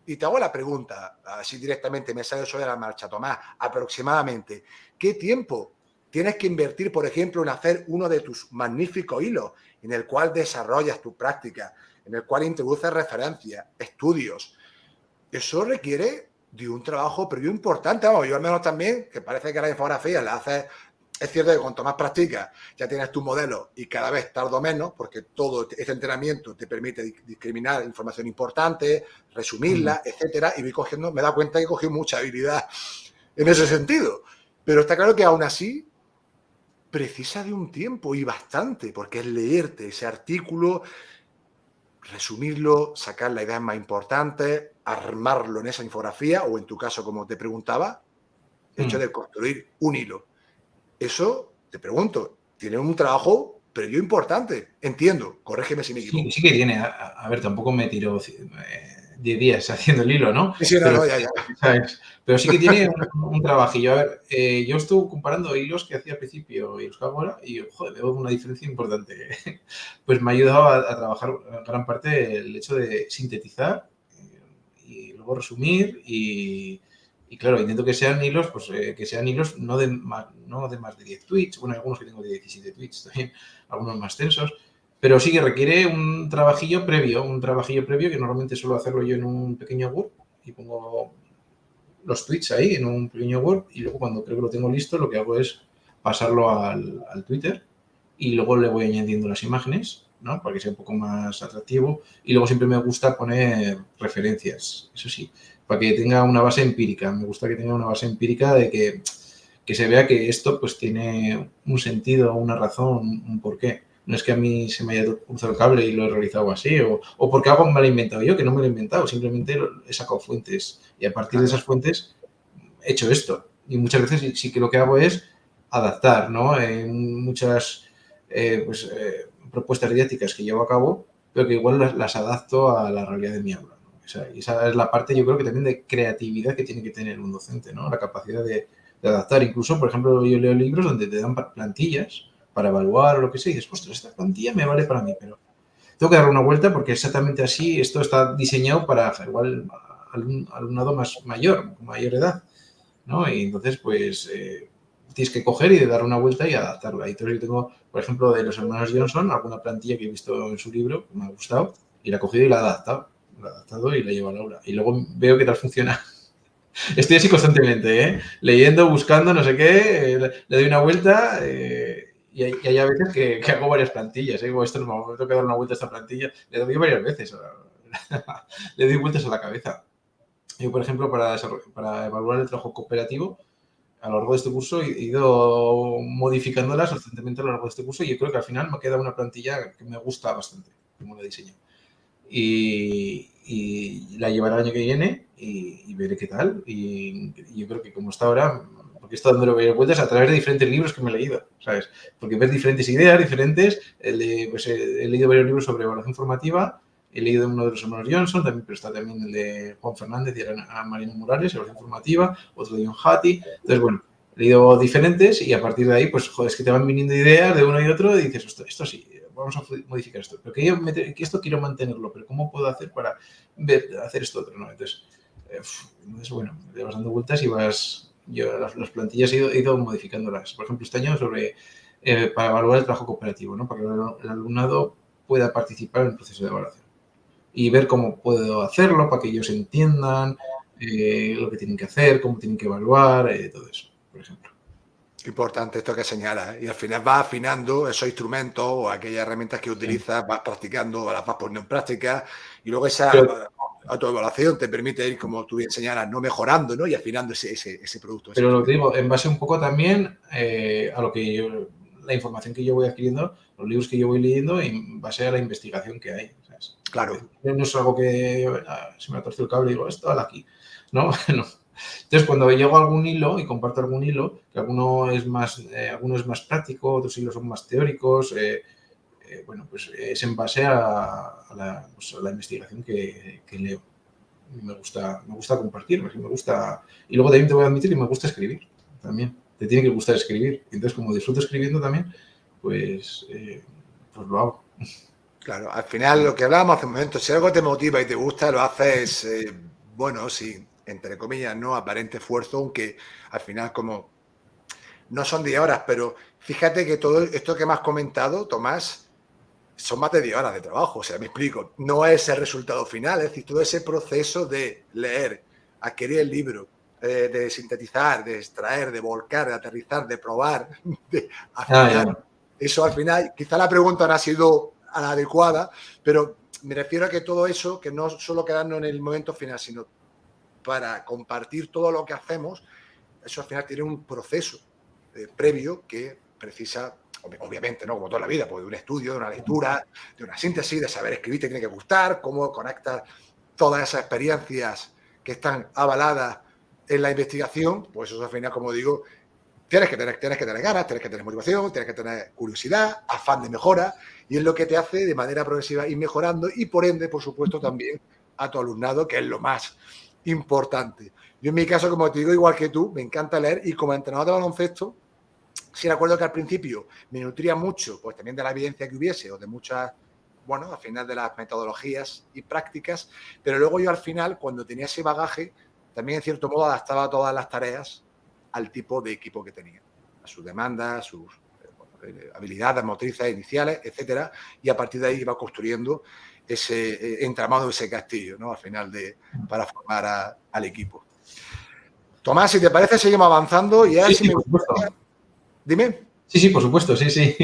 y te hago la pregunta, así directamente me sale sobre la marcha, Tomás, aproximadamente, ¿qué tiempo tienes que invertir, por ejemplo, en hacer uno de tus magníficos hilos en el cual desarrollas tu práctica, en el cual introduces referencias, estudios? Eso requiere de un trabajo previo importante. Vamos, yo al menos también, que parece que la infografía la haces. Es cierto que cuanto más practicas, ya tienes tu modelo y cada vez tardo menos, porque todo este entrenamiento te permite discriminar información importante, resumirla, etcétera, y me he dado cuenta que he cogido mucha habilidad en ese sentido. Pero está claro que aún así precisa de un tiempo y bastante, porque es leerte ese artículo, resumirlo, sacar las ideas más importantes, armarlo en esa infografía o en tu caso, como te preguntaba, el hecho de construir un hilo. Eso, te pregunto, tiene un trabajo previo importante. Entiendo, corrígeme si me equivoco. Sí que tiene. A ver, tampoco me tiro 10 días haciendo el hilo, ¿no? Sí, no, ya. ¿Sabes? Pero sí que tiene un trabajillo. A ver, yo estuve comparando hilos que hacía al principio y los que hago ahora y, joder, veo una diferencia importante. Pues me ha ayudado a trabajar gran parte el hecho de sintetizar y luego resumir y claro, intento que sean hilos, pues que sean hilos no de más de 10 tweets. Bueno, hay algunos que tengo de 17 tweets también, algunos más tensos. Pero sí que requiere un trabajillo previo que normalmente suelo hacerlo yo en un pequeño Word y pongo los tweets ahí en un pequeño Word y luego cuando creo que lo tengo listo lo que hago es pasarlo al Twitter y luego le voy añadiendo las imágenes, ¿no? Para que sea un poco más atractivo y luego siempre me gusta poner referencias, eso sí, para que tenga una base empírica. Me gusta que tenga una base empírica de que se vea que esto pues tiene un sentido, una razón, un porqué. No es que a mí se me haya cruzado el cable y lo he realizado así, o porque algo me lo he inventado yo, que no me lo he inventado, simplemente he sacado fuentes y a partir de esas fuentes he hecho esto. Y muchas veces sí que lo que hago es adaptar, ¿no? Muchas propuestas didácticas que llevo a cabo, pero que igual las adapto a la realidad de mi aula, ¿no? Esa es la parte, yo creo que también de creatividad que tiene que tener un docente, ¿no? La capacidad de adaptar. Incluso, por ejemplo, yo leo libros donde te dan plantillas para evaluar o lo que sea y dices, ostras, esta plantilla me vale para mí, pero tengo que darle una vuelta porque exactamente así esto está diseñado para igual alumnado mayor edad, ¿no? Y entonces, pues, tienes que coger y dar una vuelta y adaptarla. Y entonces yo tengo, por ejemplo, de los hermanos Johnson, alguna plantilla que he visto en su libro, que me ha gustado, y la he cogido y la he adaptado. La he adaptado y la llevo al aula. Y luego veo qué tal funciona. Estoy así constantemente, ¿eh? Leyendo, buscando, no sé qué, le doy una vuelta y hay a veces que hago varias plantillas. ¿Eh? Digo, esto no, me tengo que dar una vuelta a esta plantilla. Le doy varias veces. Le doy vueltas a la cabeza. Yo, por ejemplo, para evaluar el trabajo cooperativo, a lo largo de este curso he ido modificándolas constantemente a lo largo de este curso y yo creo que al final me queda una plantilla que me gusta bastante, como la diseño. Y la llevaré el año que viene y veré qué tal. Y yo creo que como está ahora, porque he estado dándole vueltas a través de diferentes libros que me he leído, ¿sabes? Porque ves diferentes ideas, diferentes. Pues he leído varios libros sobre evaluación formativa, he leído uno de los hermanos Johnson, también, pero está también el de Juan Fernández y Ana Marina Morales, evaluación formativa, otro de John Hattie. Entonces, bueno, he leído diferentes y a partir de ahí, pues, joder, es que te van viniendo ideas de uno y otro y dices, esto sí, vamos a modificar esto. Pero que esto quiero mantenerlo, pero ¿cómo puedo hacer para hacer esto otro? ¿No? Entonces, bueno, le vas dando vueltas y yo las plantillas he ido modificándolas. Por ejemplo, este año para evaluar el trabajo cooperativo, ¿no? Para que el alumnado pueda participar en el proceso de evaluación y ver cómo puedo hacerlo para que ellos entiendan lo que tienen que hacer, cómo tienen que evaluar, todo eso, por ejemplo. Importante esto que señalas. Y al final vas afinando esos instrumentos o aquellas herramientas que utilizas, vas practicando, las vas poniendo en práctica y luego esa autoevaluación te permite ir, como tú bien señalas, no mejorando, ¿no? Y afinando ese producto. Pero lo que digo, en base un poco también a lo que la información que yo voy adquiriendo, los libros que yo voy leyendo, en base a la investigación que hay. ¿Sabes? Claro. No es algo que se me ha torcido el cable y digo, esto, aquí. No, no. Entonces, cuando llego a algún hilo y comparto algún hilo, que alguno es más práctico, otros hilos son más teóricos, bueno, pues es en base a la investigación que leo. Me gusta compartir, me gusta... Y luego también te voy a admitir que me gusta escribir, también. Te tiene que gustar escribir. Entonces, como disfruto escribiendo también, pues lo hago. Claro, al final lo que hablábamos hace un momento, si algo te motiva y te gusta, lo haces, bueno, sí, entre comillas, no aparente esfuerzo, aunque al final como no son 10 horas, pero fíjate que todo esto que me has comentado, Tomás, son más de 10 horas de trabajo, o sea, me explico, no es el resultado final, es decir, todo ese proceso de leer, adquirir el libro, de sintetizar, de extraer, de volcar, de aterrizar, de probar, de afinar. Eso al final, quizá la pregunta no ha sido a la adecuada, pero me refiero a que todo eso, que no solo quedarnos en el momento final, sino para compartir todo lo que hacemos, eso al final tiene un proceso previo que precisa, obviamente, ¿no? Como toda la vida, pues de un estudio, de una lectura, de una síntesis, de saber escribir te tiene que gustar, cómo conectar todas esas experiencias que están avaladas en la investigación, pues eso al final, como digo, tienes que tener ganas, tienes que tener motivación, tienes que tener curiosidad, afán de mejora, y es lo que te hace de manera progresiva ir mejorando y por ende, por supuesto, también a tu alumnado, que es lo más importante. Yo en mi caso, como te digo, igual que tú, me encanta leer y como entrenador de baloncesto, sí recuerdo que al principio me nutría mucho, pues también de la evidencia que hubiese o de muchas, bueno, al final de las metodologías y prácticas, pero luego yo al final, cuando tenía ese bagaje, también en cierto modo adaptaba todas las tareas al tipo de equipo que tenía, a sus demandas, a sus habilidades motrices iniciales, etcétera, y a partir de ahí iba construyendo ese entramado, ese castillo, ¿no? Al final para formar al equipo. Tomás, si te parece, seguimos avanzando y sí, por supuesto. Dime. Sí, por supuesto, sí.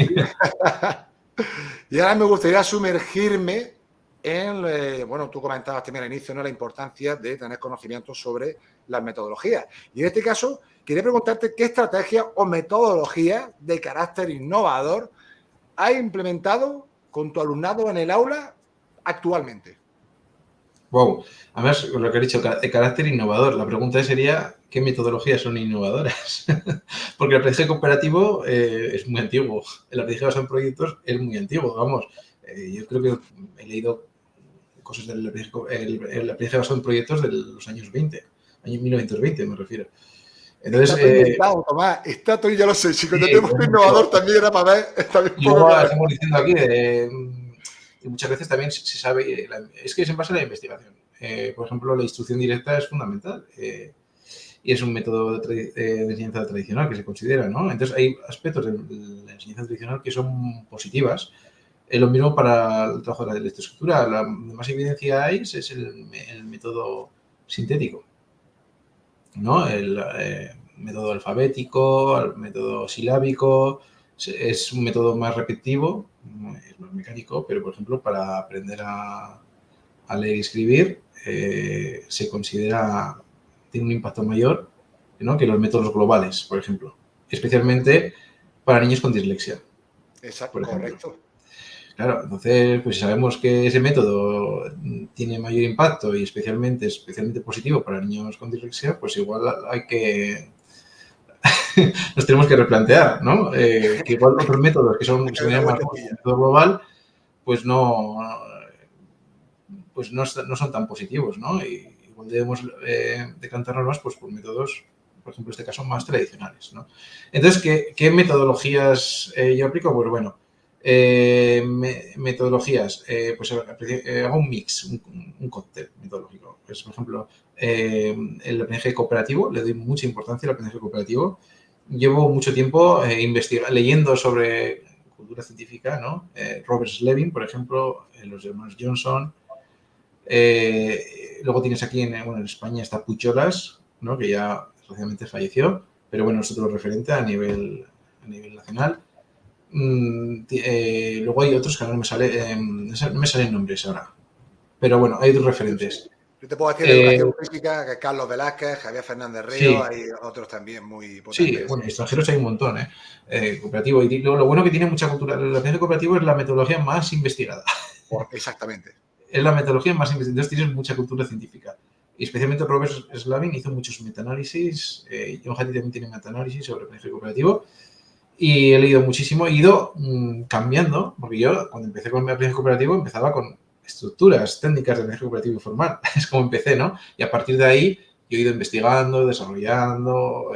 Y ahora me gustaría sumergirme en, bueno, tú comentabas también al inicio, ¿no?, la importancia de tener conocimientos sobre las metodologías. Y en este caso, quería preguntarte qué estrategia o metodología de carácter innovador has implementado con tu alumnado en el aula actualmente. Wow. Además, lo que he dicho, de carácter innovador. La pregunta sería, ¿qué metodologías son innovadoras? Porque el aprendizaje cooperativo es muy antiguo. El aprendizaje basado en proyectos es muy antiguo, vamos. Yo creo que he leído cosas del aprendizaje basado en proyectos de los años 20, años 1920 me refiero. Entonces, está todo inventado, Tomás. Está todo, ya lo sé. Si cuando tenemos un innovador también era para ver. Y luego estamos diciendo aquí, y muchas veces también se sabe, es que es en base a la investigación. Por ejemplo, la instrucción directa es fundamental y es un método de enseñanza tradicional que se considera, ¿no? Entonces, hay aspectos de la enseñanza tradicional que son positivas. Lo mismo para el trabajo de la lectoescritura. La más evidencia hay es el método sintético, ¿no? El método alfabético, el método silábico, es un método más repetitivo, es más mecánico, pero por ejemplo para aprender a leer y escribir se considera, tiene un impacto mayor, ¿no?, que los métodos globales, por ejemplo, especialmente para niños con dislexia, Exacto, por ejemplo. correcto. Claro, entonces, pues si sabemos que ese método tiene mayor impacto y especialmente positivo para niños con dislexia, pues igual hay que nos tenemos que replantear, ¿no? Que igual otros métodos que Hay son que se dar una verían más justos en vueltecilla. el método global, pues no son tan positivos, ¿no? Y igual debemos decantarnos más pues, por métodos, por ejemplo, en este caso, más tradicionales, ¿no? Entonces, ¿qué metodologías yo aplico? Pues bueno, metodologías, pues hago un mix, un cóctel metodológico. Pues, por ejemplo, el aprendizaje cooperativo, le doy mucha importancia al aprendizaje cooperativo. Llevo mucho tiempo leyendo sobre cultura científica, ¿no? Robert Slevin, por ejemplo, los hermanos Johnson. Luego tienes aquí en España está Pucholas, ¿no?, que ya desgraciadamente falleció, pero bueno, es otro referente a nivel nacional. Luego hay otros que no me salen nombres ahora, pero bueno, hay otros referentes. Yo te puedo decir de Eh, educación física que Carlos Velázquez, Javier Fernández Ríos, sí, hay otros también muy sí, potentes. bueno, extranjeros hay un montón, cooperativo. Y lo bueno que tiene mucha cultura, el aprendizaje cooperativo es la metodología más investigada. Exactamente. Es la metodología más investigada, entonces tienes mucha cultura científica. Y especialmente Robert Slavin hizo muchos metaanálisis, John Hattie también tiene metaanálisis sobre el aprendizaje cooperativo, y he leído muchísimo, he ido cambiando, porque yo cuando empecé con mi aprendizaje cooperativo empezaba con estructuras técnicas de aprendizaje cooperativo informal, es como empecé, ¿no? Y a partir de ahí yo he ido investigando, desarrollando,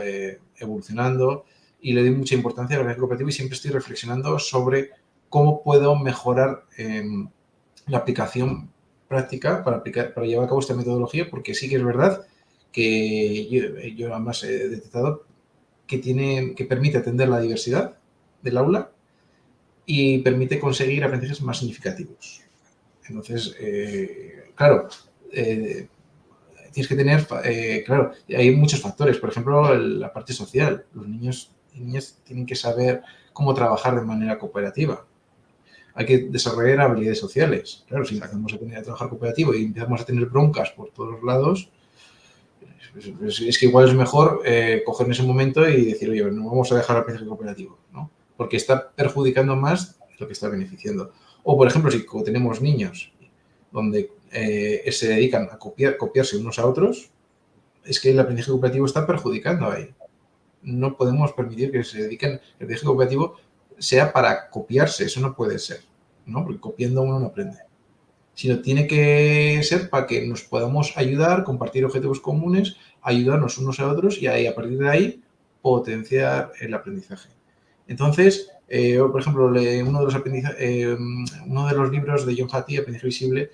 evolucionando, y le doy mucha importancia al aprendizaje cooperativo y siempre estoy reflexionando sobre cómo puedo mejorar la aplicación práctica para llevar a cabo esta metodología, porque sí que es verdad que yo además he detectado que permite atender la diversidad del aula y permite conseguir aprendizajes más significativos. Entonces, claro, tienes que tener, claro, hay muchos factores. Por ejemplo, la parte social. Los niños y niñas tienen que saber cómo trabajar de manera cooperativa. Hay que desarrollar habilidades sociales. Claro, si empezamos a trabajar cooperativo y empezamos a tener broncas por todos los lados, es que igual es mejor coger en ese momento y decir, oye, no vamos a dejar el aprendizaje cooperativo, ¿no? Porque está perjudicando más de lo que está beneficiando. O, por ejemplo, si tenemos niños donde se dedican a copiarse unos a otros, es que el aprendizaje cooperativo está perjudicando ahí. No podemos permitir que se dediquen, el aprendizaje cooperativo sea para copiarse, eso no puede ser, ¿no? Porque copiando uno no aprende. Sino tiene que ser para que nos podamos ayudar, compartir objetivos comunes, ayudarnos unos a otros y ahí, a partir de ahí potenciar el aprendizaje. Entonces, por ejemplo, uno de los libros de John Hattie, Aprendizaje Visible,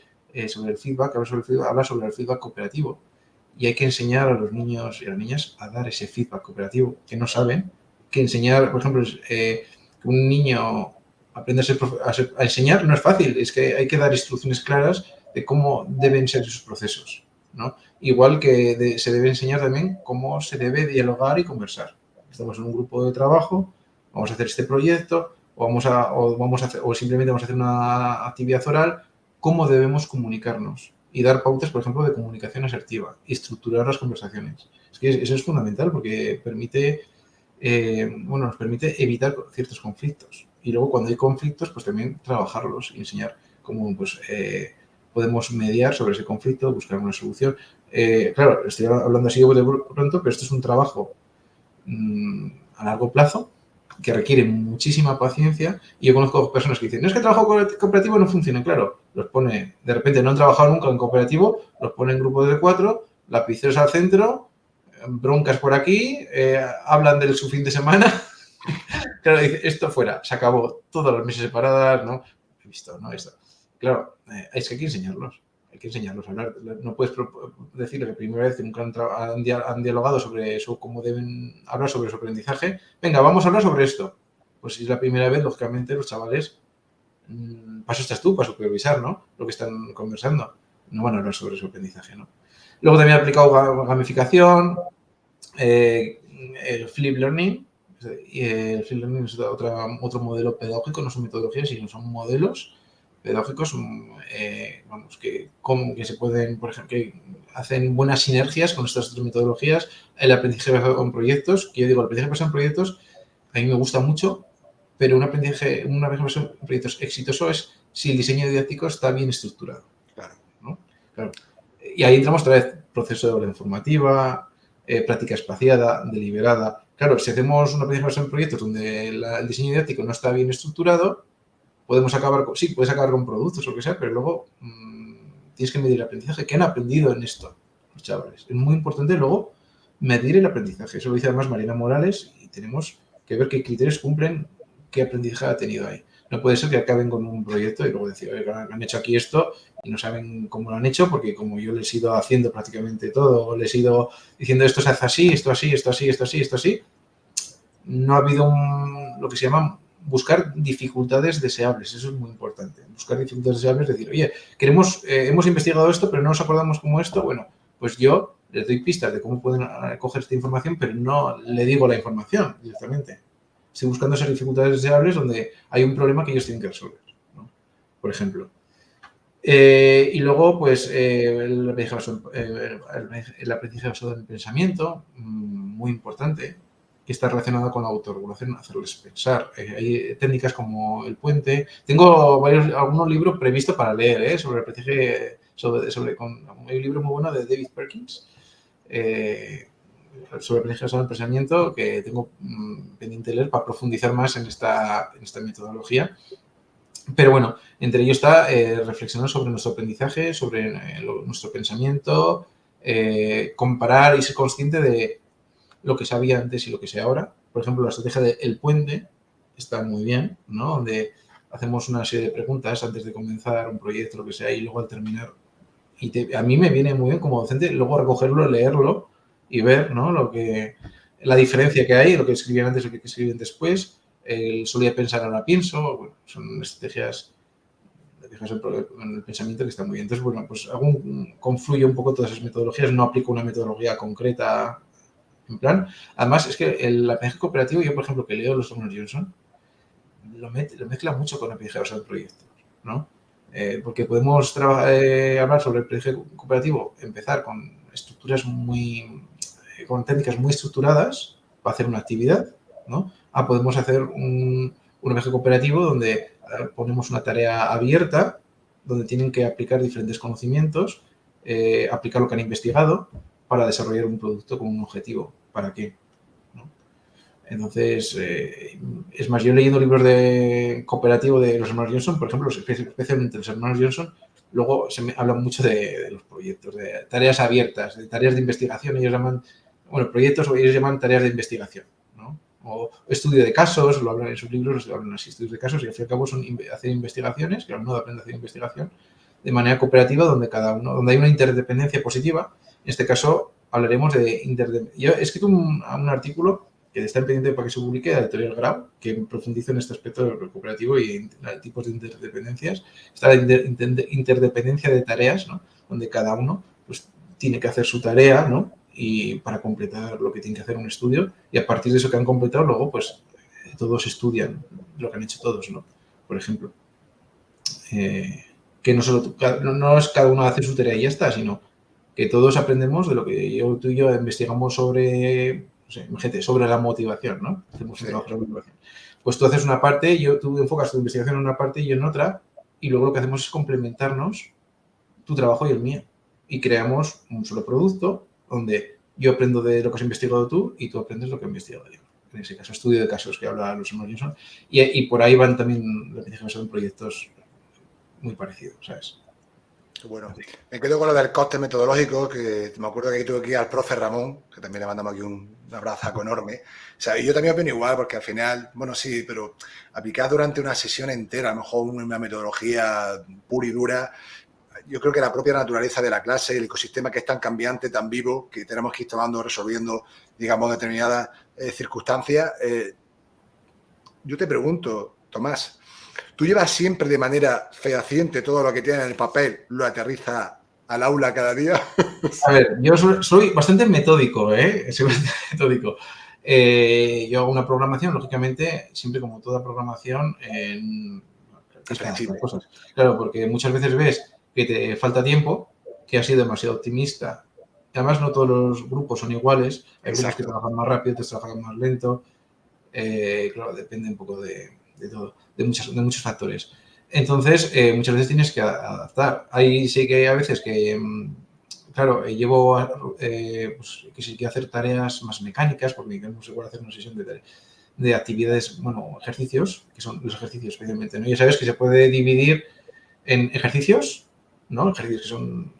sobre el feedback, habla sobre el feedback cooperativo. Y hay que enseñar a los niños y a las niñas a dar ese feedback cooperativo que no saben. Que enseñar, por ejemplo, que un niño aprender a enseñar no es fácil, es que hay que dar instrucciones claras de cómo deben ser esos procesos, ¿no? Igual que se debe enseñar también cómo se debe dialogar y conversar. Estamos en un grupo de trabajo, vamos a hacer este proyecto o simplemente vamos a hacer una actividad oral, cómo debemos comunicarnos y dar pautas, por ejemplo, de comunicación asertiva y estructurar las conversaciones. Es que eso es fundamental porque nos permite evitar ciertos conflictos. Y luego cuando hay conflictos, pues también trabajarlos y enseñar cómo pues, podemos mediar sobre ese conflicto, buscar una solución. Claro, estoy hablando así de pronto, pero esto es un trabajo a largo plazo que requiere muchísima paciencia. Y yo conozco personas que dicen, no es que el trabajo cooperativo no funcione. Claro, los pone, de repente no han trabajado nunca en cooperativo, los pone en grupos de 4, lapiceros al centro, broncas por aquí, hablan de su fin de semana. Claro, dice, esto fuera, se acabó, todas las mesas separadas, ¿no? He visto, ¿no? Esto. Claro, es que hay que enseñarlos. hay que enseñarlos a hablar. No puedes decirles la primera vez que nunca han dialogado sobre eso, cómo deben hablar sobre su aprendizaje. Venga, vamos a hablar sobre esto. Pues si es la primera vez, lógicamente los chavales, paso estás tú para supervisar, ¿no? Lo que están conversando. No van a hablar sobre su aprendizaje, ¿no? Luego también he aplicado gamificación, el flip learning. Y el flip learning es otro modelo pedagógico, no son metodologías, sino son modelos pedagógicos, vamos, que se pueden, por ejemplo, que hacen buenas sinergias con estas otras metodologías. El aprendizaje basado en proyectos, que yo digo, el aprendizaje basado en proyectos a mí me gusta mucho, pero un aprendizaje basado en proyectos exitoso es si el diseño didáctico está bien estructurado. Claro. ¿No? Claro. Y ahí entramos otra vez, proceso de aula informativa, práctica espaciada, deliberada. Claro, si hacemos un aprendizaje basado en proyectos donde el diseño didáctico no está bien estructurado, puedes acabar con productos o lo que sea, pero luego tienes que medir el aprendizaje. ¿Qué han aprendido en esto los chavales? Es muy importante luego medir el aprendizaje. Eso lo dice además Marina Morales y tenemos que ver qué criterios cumplen, qué aprendizaje ha tenido ahí. No puede ser que acaben con un proyecto y luego decir, oye, han hecho aquí esto y no saben cómo lo han hecho porque como yo les he ido haciendo prácticamente todo, o les he ido diciendo esto se hace así, esto así, esto así, esto así, esto así, no ha habido lo que se llama buscar dificultades deseables. Eso es muy importante. Buscar dificultades deseables, decir, oye, hemos investigado esto, pero no nos acordamos cómo esto. Bueno, pues yo les doy pistas de cómo pueden coger esta información, pero no le digo la información directamente. Estoy buscando esas dificultades deseables donde hay un problema que ellos tienen que resolver, ¿no? Por ejemplo. Y luego, pues, el aprendizaje basado en el pensamiento, muy importante, que está relacionado con la autorregulación, hacerles pensar. Hay técnicas como el puente. Tengo algunos libros previstos para leer, sobre el aprendizaje, hay un libro muy bueno de David Perkins, sobre aprendizaje basado en el pensamiento, que tengo pendiente de leer para profundizar más en esta metodología. Pero bueno, entre ellos está reflexionar sobre nuestro aprendizaje, sobre nuestro pensamiento, comparar y ser consciente de lo que sabía antes y lo que sé ahora. Por ejemplo, la estrategia del puente está muy bien, ¿no? Donde hacemos una serie de preguntas antes de comenzar un proyecto, lo que sea, y luego al terminar. Y a mí me viene muy bien como docente luego recogerlo, leerlo y ver, ¿no? La diferencia que hay, lo que escribían antes y lo que escribían después. Solía pensar, ahora pienso. Bueno, son estrategias en el pensamiento que está muy bien. Entonces, bueno, pues confluye un poco todas esas metodologías. No aplico una metodología concreta en plan. Además, es que el aprendizaje cooperativo, yo, por ejemplo, que leo los Thomas Johnson, lo mezcla mucho con aprendizaje basado en proyectos, ¿no? Porque podemos hablar sobre el aprendizaje cooperativo, empezar con estructuras con técnicas muy estructuradas para hacer una actividad, ¿no? Podemos hacer un aprendizaje cooperativo donde ponemos una tarea abierta, donde tienen que aplicar diferentes conocimientos, aplicar lo que han investigado para desarrollar un producto con un objetivo. ¿Para qué? ¿No? Entonces, es más, yo leyendo libros de cooperativo de los hermanos Johnson, por ejemplo, especialmente los hermanos Johnson, luego habla mucho de los proyectos, de tareas abiertas, de tareas de investigación. Ellos llaman, proyectos, ellos llaman tareas de investigación, ¿no? O estudio de casos, lo hablan en sus libros, lo hablan así, estudios de casos, y al fin y al cabo son hacer investigaciones, que el alumno aprende a hacer investigación de manera cooperativa, donde hay una interdependencia positiva. En este caso, hablaremos de interdependencia. Yo he escrito un artículo que está pendiente para que se publique, de la editorial Grau, que profundiza en este aspecto del cooperativo y en tipos de interdependencias. Está la interdependencia de tareas, ¿no? Donde cada uno pues, tiene que hacer su tarea, ¿no? Y para completar lo que tiene que hacer un estudio, y a partir de eso que han completado, luego pues todos estudian lo que han hecho todos, ¿no? Por ejemplo. Que no es cada uno hace su tarea y ya está, sino que todos aprendemos de lo que tú y yo investigamos sobre, no sé, gente, sobre la motivación, ¿no? Hacemos un trabajo sobre la motivación. Pues tú haces una parte, tú enfocas tu investigación en una parte y yo en otra, y luego lo que hacemos es complementarnos tu trabajo y el mío. Y creamos un solo producto donde yo aprendo de lo que has investigado tú y tú aprendes lo que he investigado yo. En ese caso, estudio de casos que habla los hermanos Johnson. Y por ahí van también lo que son proyectos muy parecidos, ¿sabes? Bueno, me quedo con lo del coste metodológico, que me acuerdo que aquí tuve aquí al profe Ramón, que también le mandamos aquí un abrazo enorme. O sea, y yo también opino igual, porque al final, bueno, sí, pero aplicar durante una sesión entera, a lo mejor una metodología pura y dura, yo creo que la propia naturaleza de la clase, el ecosistema que es tan cambiante, tan vivo, que tenemos que ir tomando, resolviendo, digamos, determinadas circunstancias. Yo te pregunto, Tomás, ¿tú llevas siempre de manera fehaciente todo lo que tienes en el papel, lo aterriza al aula cada día? A ver, yo soy bastante metódico, ¿eh? Soy bastante metódico. Yo hago una programación, lógicamente, siempre como toda programación, tienes que adaptar cosas. Claro, porque muchas veces ves que te falta tiempo, que has sido demasiado optimista. Además, no todos los grupos son iguales. Hay grupos que trabajan más rápido, otros trabajan más lento. Claro, depende un poco de todo, de muchos factores. Entonces, muchas veces tienes que adaptar. Ahí sí que a veces que, claro, llevo pues, que sí que hacer tareas más mecánicas, porque queremos igual hacer una sesión de actividades, bueno, ejercicios, que son los ejercicios especialmente, ¿no? Ya sabes que se puede dividir en ejercicios, ¿no? Ejercicios que son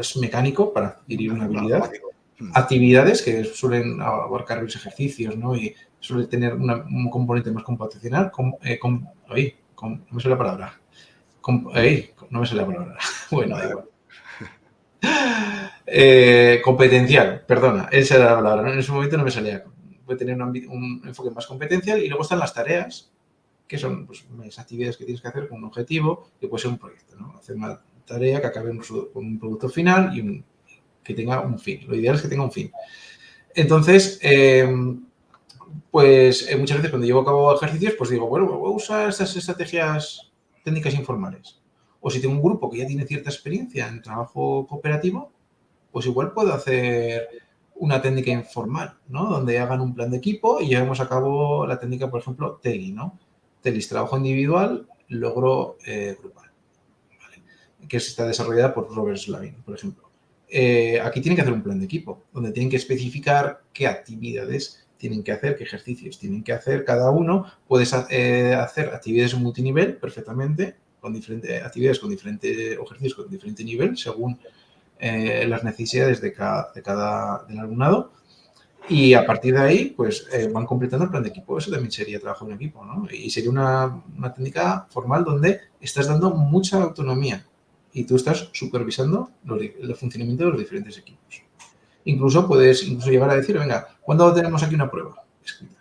es mecánico para adquirir una habilidad. Actividades que suelen abarcar los ejercicios, ¿no? Y suele tener un componente más computacional. No me sale la palabra. No me sale la palabra. Bueno, da igual. Competencial, perdona, esa era la palabra, ¿no? En ese momento no me salía. Puede tener un enfoque más competencial y luego están las tareas, que son pues, actividades que tienes que hacer con un objetivo, que puede ser un proyecto, ¿no? Hacer una tarea que acabe con un producto final y que tenga un fin. Lo ideal es que tenga un fin. Entonces, pues muchas veces cuando llevo a cabo ejercicios, pues digo, bueno, voy a usar estas estrategias técnicas informales. O si tengo un grupo que ya tiene cierta experiencia en trabajo cooperativo, pues igual puedo hacer una técnica informal, ¿no? Donde hagan un plan de equipo y llevemos a cabo la técnica, por ejemplo, TELI, ¿no? TELI, trabajo individual, logro grupal, ¿vale? Que está desarrollada por Robert Slavin, por ejemplo. Aquí tienen que hacer un plan de equipo, donde tienen que especificar qué actividades tienen que hacer, qué ejercicios tienen que hacer cada uno. Puedes hacer actividades multinivel perfectamente, con diferentes actividades, con diferentes ejercicios, con diferente nivel, según las necesidades del alumnado. Y a partir de ahí, pues van completando el plan de equipo. Eso también sería trabajo en equipo, ¿no? Y sería una técnica formal donde estás dando mucha autonomía y tú estás supervisando el funcionamiento de los diferentes equipos. Incluso puedes llegar a decir, venga, ¿cuándo tenemos aquí una prueba escrita?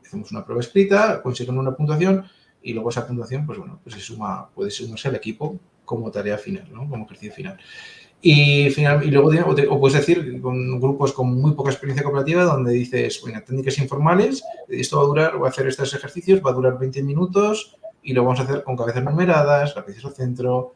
Hacemos una prueba escrita, consiguen una puntuación y luego esa puntuación, pues bueno, pues puede sumarse al equipo como tarea final, ¿no? Como ejercicio final. Y luego o puedes decir con grupos con muy poca experiencia cooperativa donde dices, bueno, técnicas informales, esto voy a hacer estos ejercicios, va a durar 20 minutos y lo vamos a hacer con cabezas numeradas, lápices al centro,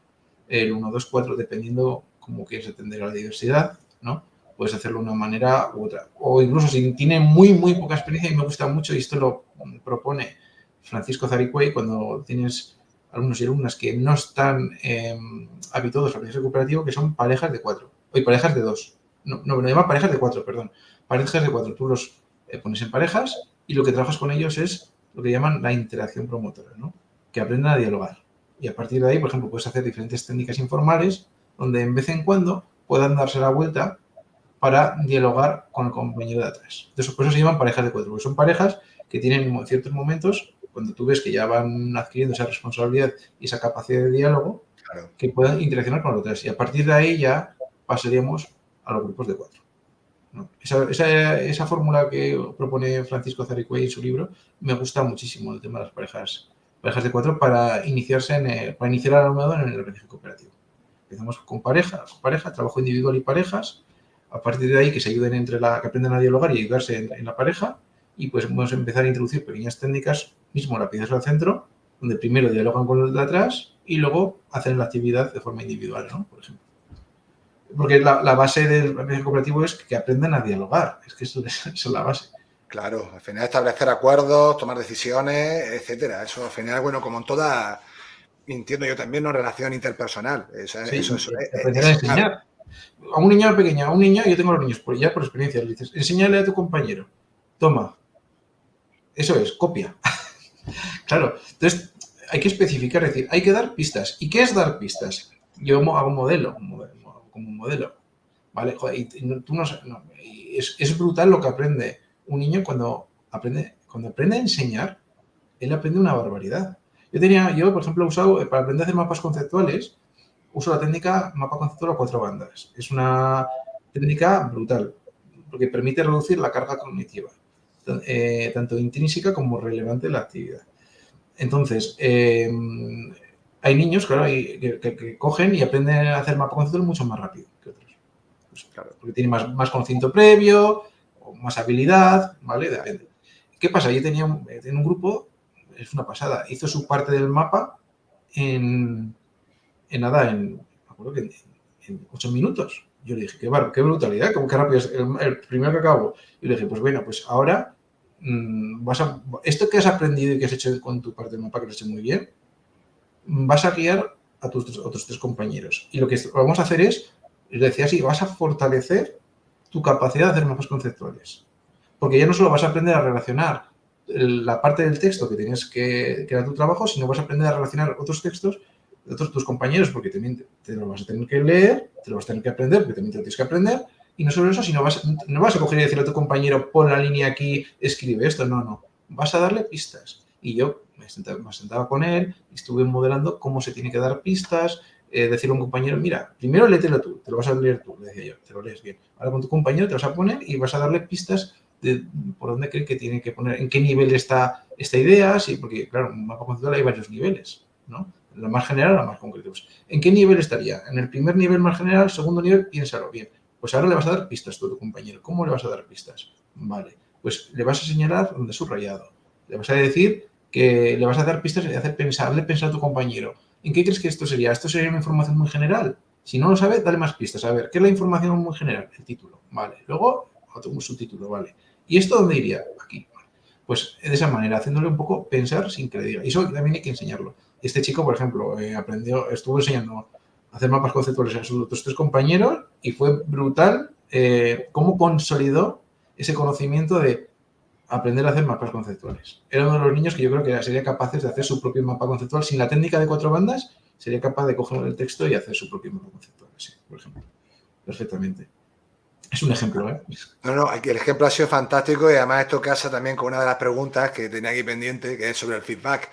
el 1, 2, 4, dependiendo cómo quieres atender a la diversidad, ¿no? Puedes hacerlo de una manera u otra. O incluso si tiene muy poca experiencia, y me gusta mucho, y esto lo propone Francisco Zaricuey, cuando tienes alumnos y alumnas que no están habituados al proceso cooperativo, que son parejas de 4. Hoy parejas de 2. No, me llama parejas de 4, perdón. Parejas de 4. Tú los pones en parejas y lo que trabajas con ellos es lo que llaman la interacción promotora, ¿no? Que aprendan a dialogar. Y a partir de ahí, por ejemplo, puedes hacer diferentes técnicas informales donde en vez en cuando puedan darse la vuelta para dialogar con el compañero de atrás. Entonces, por eso se llaman parejas de 4, porque son parejas que tienen ciertos momentos, cuando tú ves que ya van adquiriendo esa responsabilidad y esa capacidad de diálogo, claro, que puedan interaccionar con los otros. Y a partir de ahí ya pasaríamos a los grupos de 4. ¿No? Esa fórmula que propone Francisco Zaricuey en su libro me gusta muchísimo, el tema de las parejas de 4 para iniciar al alumnado en el aprendizaje cooperativo. Empezamos con pareja, trabajo individual y parejas. A partir de ahí que se ayuden que aprendan a dialogar y ayudarse en la pareja, y pues vamos a empezar a introducir pequeñas técnicas, mismo lápices al centro, donde primero dialogan con los de atrás y luego hacen la actividad de forma individual, ¿no? Por ejemplo. Porque la base del aprendizaje cooperativo es que aprendan a dialogar, es que eso es la base. Claro, al final establecer acuerdos, tomar decisiones, etcétera. Eso al final, bueno, como en toda, entiendo yo también, una relación interpersonal. Sí, eso aprender a enseñar. A un niño pequeño, yo tengo a los niños, ya por experiencia, le dices, enséñale a tu compañero, toma, eso es, copia. Claro, entonces hay que especificar, es decir, hay que dar pistas. ¿Y qué es dar pistas? Yo hago un modelo, como un modelo, ¿vale? Joder, y tú es brutal lo que aprende un niño cuando aprende a enseñar, él aprende una barbaridad. Yo, por ejemplo, he usado, para aprender a hacer mapas conceptuales, uso la técnica mapa conceptual a 4 bandas. Es una técnica brutal, porque permite reducir la carga cognitiva, tanto intrínseca como relevante de la actividad. Entonces, hay niños, claro, que cogen y aprenden a hacer mapa conceptual mucho más rápido que otros. Pues, claro, porque tienen más conocimiento previo, o más habilidad, ¿vale? Depende. ¿Qué pasa? Yo tenía un grupo, es una pasada, hizo su parte del mapa me acuerdo que en 8 minutos. Yo le dije, qué brutalidad, qué rápido es el primero que acabo. Y le dije, pues bueno, pues ahora esto que has aprendido y que has hecho con tu parte del mapa, que lo has hecho muy bien, vas a guiar a tus otros 3 compañeros. Y lo que vamos a hacer es, les decía así, vas a fortalecer tu capacidad de hacer mapas conceptuales. Porque ya no solo vas a aprender a relacionar la parte del texto que tienes que era tu trabajo, sino vas a aprender a relacionar otros textos de otros tus compañeros, porque también te lo vas a tener que leer, te lo vas a tener que aprender, porque también te lo tienes que aprender. Y no solo eso, sino no vas a coger y decirle a tu compañero, pon la línea aquí, escribe esto. No. Vas a darle pistas. Y yo me sentaba con él y estuve modelando cómo se tiene que dar pistas, decirle a un compañero, mira, primero léetelo tú, te lo vas a leer tú, le decía yo, te lo lees bien. Ahora con tu compañero te vas a poner y vas a darle pistas de por dónde cree que tiene que poner, en qué nivel está esta idea, sí, porque claro, en un mapa conceptual hay varios niveles, ¿no? La más general o la más concreta. Pues, ¿en qué nivel estaría? En el primer nivel más general, segundo nivel, piénsalo bien. Pues ahora le vas a dar pistas tú a tu compañero. ¿Cómo le vas a dar pistas? Vale, pues le vas a señalar donde es subrayado. Le vas a decir que le vas a dar pistas y hazle pensar a tu compañero. ¿En qué crees que esto sería? ¿Esto sería una información muy general? Si no lo sabe, dale más pistas. A ver, ¿qué es la información muy general? El título, vale. Luego, un subtítulo, vale. ¿Y esto dónde iría? Aquí. Pues de esa manera, haciéndole un poco pensar sin que le diga. Y eso también hay que enseñarlo. Este chico, por ejemplo, estuvo enseñando a hacer mapas conceptuales a sus otros 3 compañeros y fue brutal cómo consolidó ese conocimiento de aprender a hacer mapas conceptuales. Era uno de los niños que yo creo que sería capaz de hacer su propio mapa conceptual. Sin la técnica de 4 bandas, sería capaz de coger el texto y hacer su propio mapa conceptual. Sí, por ejemplo. Perfectamente. Es un ejemplo, ¿eh? No, aquí el ejemplo ha sido fantástico y además esto casa también con una de las preguntas que tenía aquí pendiente, que es sobre el feedback.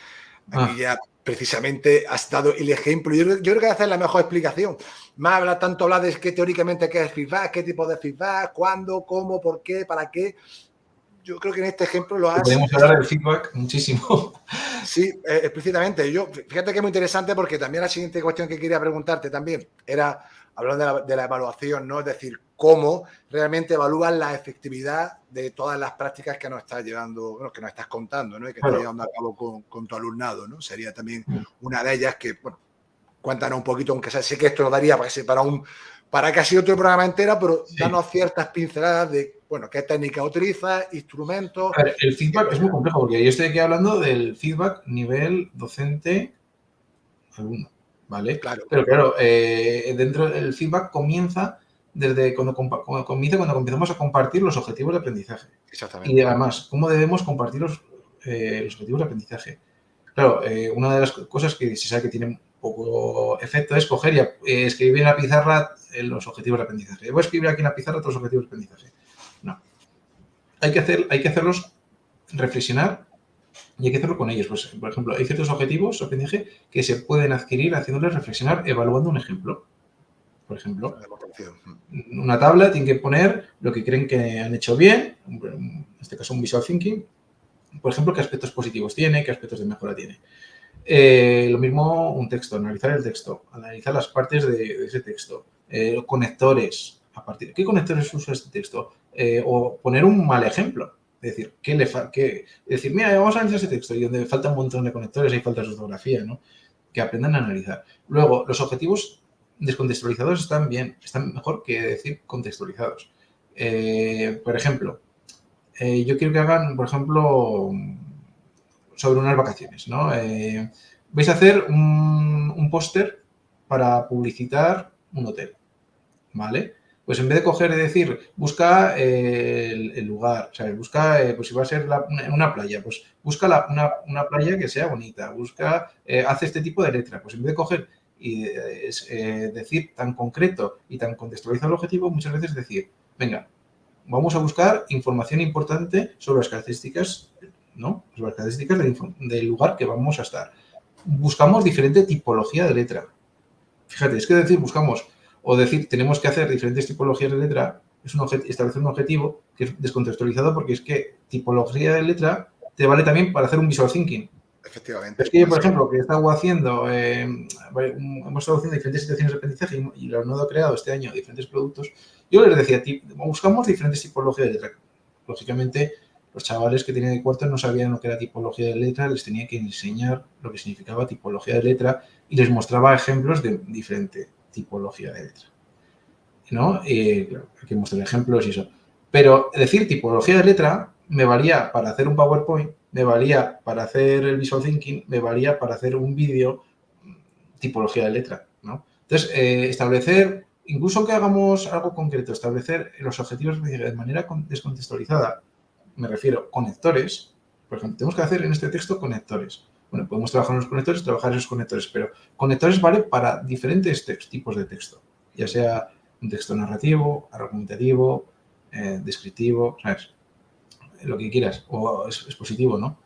Aquí ya precisamente has dado el ejemplo. Yo creo que esa es la mejor explicación. Más tanto hablar de qué teóricamente qué es feedback, qué tipo de feedback, cuándo, cómo, por qué, para qué. Yo creo que en este ejemplo lo has... Podemos hablar del feedback muchísimo. Sí, explícitamente. Fíjate que es muy interesante porque también la siguiente cuestión que quería preguntarte también era, hablando de la evaluación, ¿no? Es decir, cómo realmente evalúas la efectividad de todas las prácticas que nos estás llevando, bueno, que nos estás contando, ¿no? Y que estás llevando a cabo con tu alumnado, ¿no? Sería también una de ellas que, bueno, cuéntanos un poquito, aunque sé que esto nos daría para casi otro programa entero, pero danos ciertas pinceladas de, bueno, qué técnica utilizas, instrumentos. A ver, el feedback es muy complejo porque yo estoy aquí hablando del feedback nivel docente-alumno, ¿vale? Claro. Pero claro, dentro del feedback comienza desde cuando comenzamos a compartir los objetivos de aprendizaje. Exactamente. Y además, cómo debemos compartir los objetivos de aprendizaje. Claro, una de las cosas que se sabe que tiene poco efecto es coger y escribir en la pizarra los objetivos de aprendizaje. Voy a escribir aquí en la pizarra todos los objetivos de aprendizaje. No. Hay que hacerlos reflexionar y hay que hacerlo con ellos. Pues, por ejemplo, hay ciertos objetivos de aprendizaje que se pueden adquirir haciéndoles reflexionar, evaluando un ejemplo. Por ejemplo, una tabla tiene que poner lo que creen que han hecho bien, en este caso un visual thinking, por ejemplo, qué aspectos positivos tiene, qué aspectos de mejora tiene. Lo mismo un texto, analizar el texto, analizar las partes de ese texto, conectores, ¿qué conectores usa este texto? O poner un mal ejemplo, es decir, decir, mira, vamos a analizar ese texto y donde falta un montón de conectores, hay falta de ortografía, ¿no? Que aprendan a analizar. Luego, los objetivos descontextualizados están bien, están mejor que decir contextualizados. Por ejemplo, yo quiero que hagan, por ejemplo, sobre unas vacaciones, ¿no? Vais a hacer un póster para publicitar un hotel, ¿vale? Pues en vez de coger y decir, busca el lugar, ¿sabes? Busca, pues si va a ser una playa, pues busca una playa que sea bonita, hace este tipo de letra. Pues en vez de coger y decir tan concreto y tan contextualizado el objetivo, muchas veces decir, venga, vamos a buscar información importante sobre las características, ¿no? Sobre las características del lugar que vamos a estar. buscamos diferente tipología de letra. Fíjate, es que decir buscamos o decir tenemos que hacer diferentes tipologías de letra es establecer un objetivo que es descontextualizado porque es que tipología de letra te vale también para hacer un visual thinking. Efectivamente. Es que yo, por ejemplo, que he estado haciendo, hemos estado haciendo diferentes situaciones de aprendizaje y el alumnado ha creado este año diferentes productos, yo les decía, buscamos diferentes tipologías de letra. Lógicamente, los chavales que tenían de cuarto no sabían lo que era tipología de letra, les tenía que enseñar lo que significaba tipología de letra y les mostraba ejemplos de diferente tipología de letra. ¿No? Claro, hay que mostrar ejemplos y eso. Pero decir tipología de letra me valía para hacer un PowerPoint, me valía para hacer el Visual Thinking, me valía para hacer un vídeo tipología de letra, ¿no? Entonces, establecer, incluso que hagamos algo concreto, establecer los objetivos de manera descontextualizada, me refiero conectores, por ejemplo, tenemos que hacer en este texto conectores. Bueno, podemos trabajar en los conectores, trabajar esos conectores, pero conectores vale para diferentes tipos de texto, ya sea un texto narrativo, argumentativo, descriptivo, ¿sabes? Lo que quieras, o expositivo, ¿no?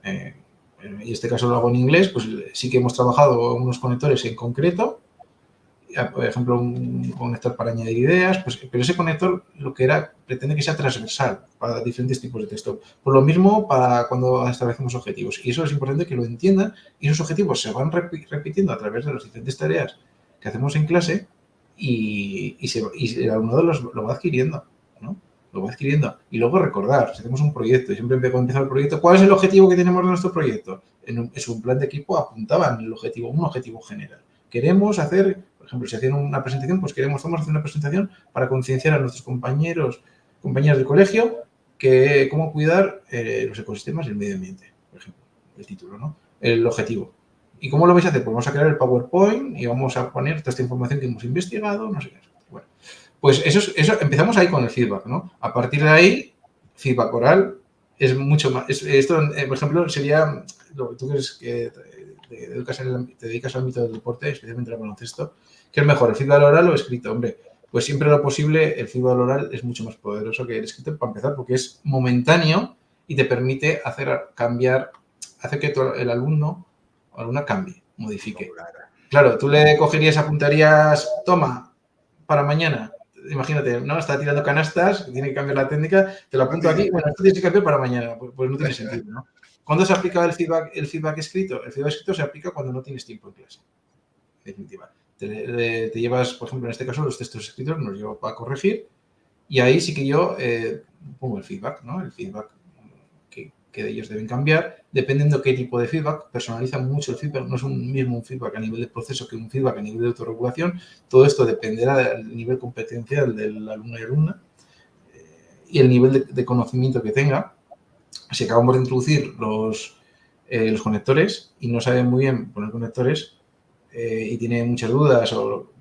En este caso lo hago en inglés, pues sí que hemos trabajado unos conectores en concreto, por ejemplo, un conector para añadir ideas, pues, pero ese conector lo que era pretende que sea transversal para diferentes tipos de texto. Por lo mismo para cuando establecemos objetivos. Y eso es importante que lo entiendan y esos objetivos se van repitiendo a través de las diferentes tareas que hacemos en clase y el alumnado lo va adquiriendo, ¿no? Lo va adquiriendo. Y luego recordar, si hacemos un proyecto y siempre cuando empieza el proyecto, ¿cuál es el objetivo que tenemos de nuestro proyecto? En su plan de equipo apuntaban el objetivo, un objetivo general. Queremos hacer, por ejemplo, si hacían una presentación, pues vamos a hacer una presentación para concienciar a nuestros compañeros del colegio que cómo cuidar los ecosistemas y el medio ambiente, por ejemplo, el título, ¿no? El objetivo. ¿Y cómo lo vais a hacer? Pues vamos a crear el PowerPoint y vamos a poner toda esta información que hemos investigado, no sé qué. Bueno, pues eso empezamos ahí con el feedback, ¿no? A partir de ahí, feedback oral es mucho más. Esto, por ejemplo, sería lo que tú crees que te dedicas al ámbito del deporte, especialmente al baloncesto, ¿qué es mejor, el feedback oral o escrito? Hombre, pues siempre lo posible, el feedback oral es mucho más poderoso que el escrito para empezar, porque es momentáneo y te permite hacer que el alumno o alumna cambie, modifique. Claro, tú le cogerías, apuntarías, toma, para mañana. Imagínate, ¿no? Está tirando canastas, tiene que cambiar la técnica, te lo apunto aquí, bueno, esto tienes que cambiar para mañana, pues no tiene sentido, ¿no? ¿Cuándo se aplica el feedback escrito? El feedback escrito se aplica cuando no tienes tiempo en clase, en definitiva. Te llevas, por ejemplo, en este caso, los textos escritos, nos llevo para corregir y ahí sí que yo pongo el feedback, ¿no? El feedback que ellos deben cambiar, dependiendo de qué tipo de feedback, personalizan mucho el feedback, no es un mismo feedback a nivel de proceso que un feedback a nivel de autorregulación, todo esto dependerá del nivel competencial del alumno y alumna y el nivel de conocimiento que tenga. Si acabamos de introducir los conectores y no sabe muy bien poner conectores y tiene muchas dudas,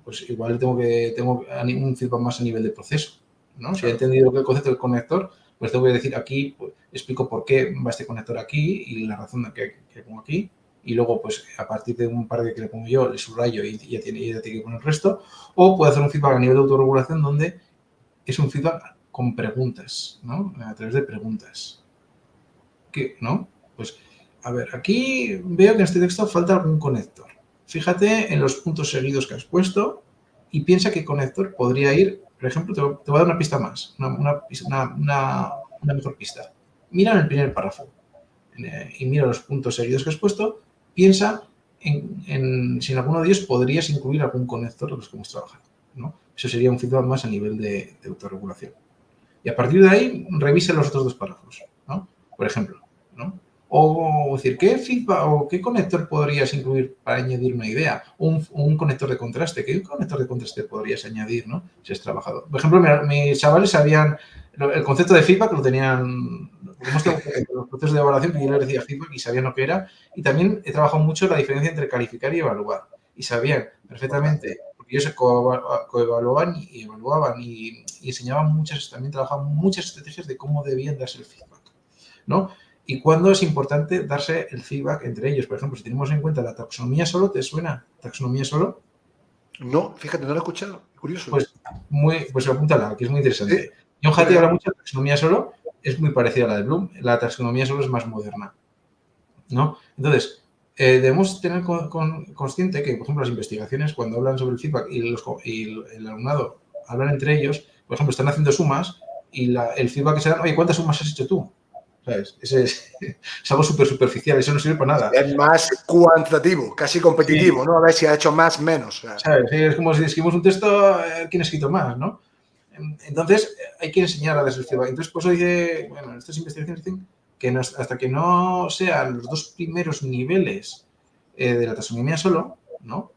pues igual tengo un feedback más a nivel de proceso, ¿no? Si he entendido el concepto del conector, pues tengo que decir aquí, pues, explico por qué va este conector aquí y la razón que pongo aquí. Y luego, pues, a partir de un par de que le pongo yo, le subrayo y ya tiene que poner el resto. O puedo hacer un feedback a nivel de autorregulación donde es un feedback con preguntas, ¿no? A través de preguntas. ¿Qué? ¿No? Pues, a ver, aquí veo que en este texto falta algún conector. Fíjate en los puntos seguidos que has puesto y piensa qué conector podría ir. Por ejemplo, te voy a dar una pista más, una mejor pista. Mira en el primer párrafo y mira los puntos seguidos que has puesto. Piensa en si en alguno de ellos podrías incluir algún conector de los que hemos trabajado, ¿no? Eso sería un feedback más a nivel de autorregulación. Y a partir de ahí, revisa los otros dos párrafos, ¿no? Por ejemplo, ¿no? O decir, ¿qué feedback o qué conector podrías incluir para añadir una idea? Un conector de contraste. ¿Qué conector de contraste podrías añadir, ¿no? Si has trabajado. Por ejemplo, mis chavales sabían el concepto de feedback, lo tenían. Los procesos de evaluación que yo les decía feedback y sabían lo que era. Y también he trabajado mucho la diferencia entre calificar y evaluar. Y sabían perfectamente, porque ellos se coevaluaban y evaluaban y enseñaban también trabajaban muchas estrategias de cómo debían darse el feedback, ¿no? Y cuándo es importante darse el feedback entre ellos. Por ejemplo, si tenemos en cuenta la taxonomía solo, ¿te suena? ¿Taxonomía solo? No, fíjate, no lo he escuchado. Curioso. Pues apúntala, que es muy interesante. ¿Sí? John Hattie habla mucho de taxonomía solo, es muy parecida a la de Bloom. La taxonomía solo es más moderna, ¿no? Entonces, debemos tener consciente que, por ejemplo, las investigaciones, cuando hablan sobre el feedback y el alumnado hablan entre ellos, por ejemplo, están haciendo sumas y el feedback que se dan, oye, ¿cuántas sumas has hecho tú? ¿Sabes? Es algo súper superficial, eso no sirve para nada. Es más cuantitativo, casi competitivo, Sí. ¿no? A ver si ha hecho más, menos. ¿Sabes? Es como si escribimos un texto, ¿quién ha escrito más, no? Entonces, hay que enseñar a darse el feedback. Entonces, por eso dice, bueno, estas investigaciones dicen que hasta que no sean los dos primeros niveles de la taxonomía solo, ¿no?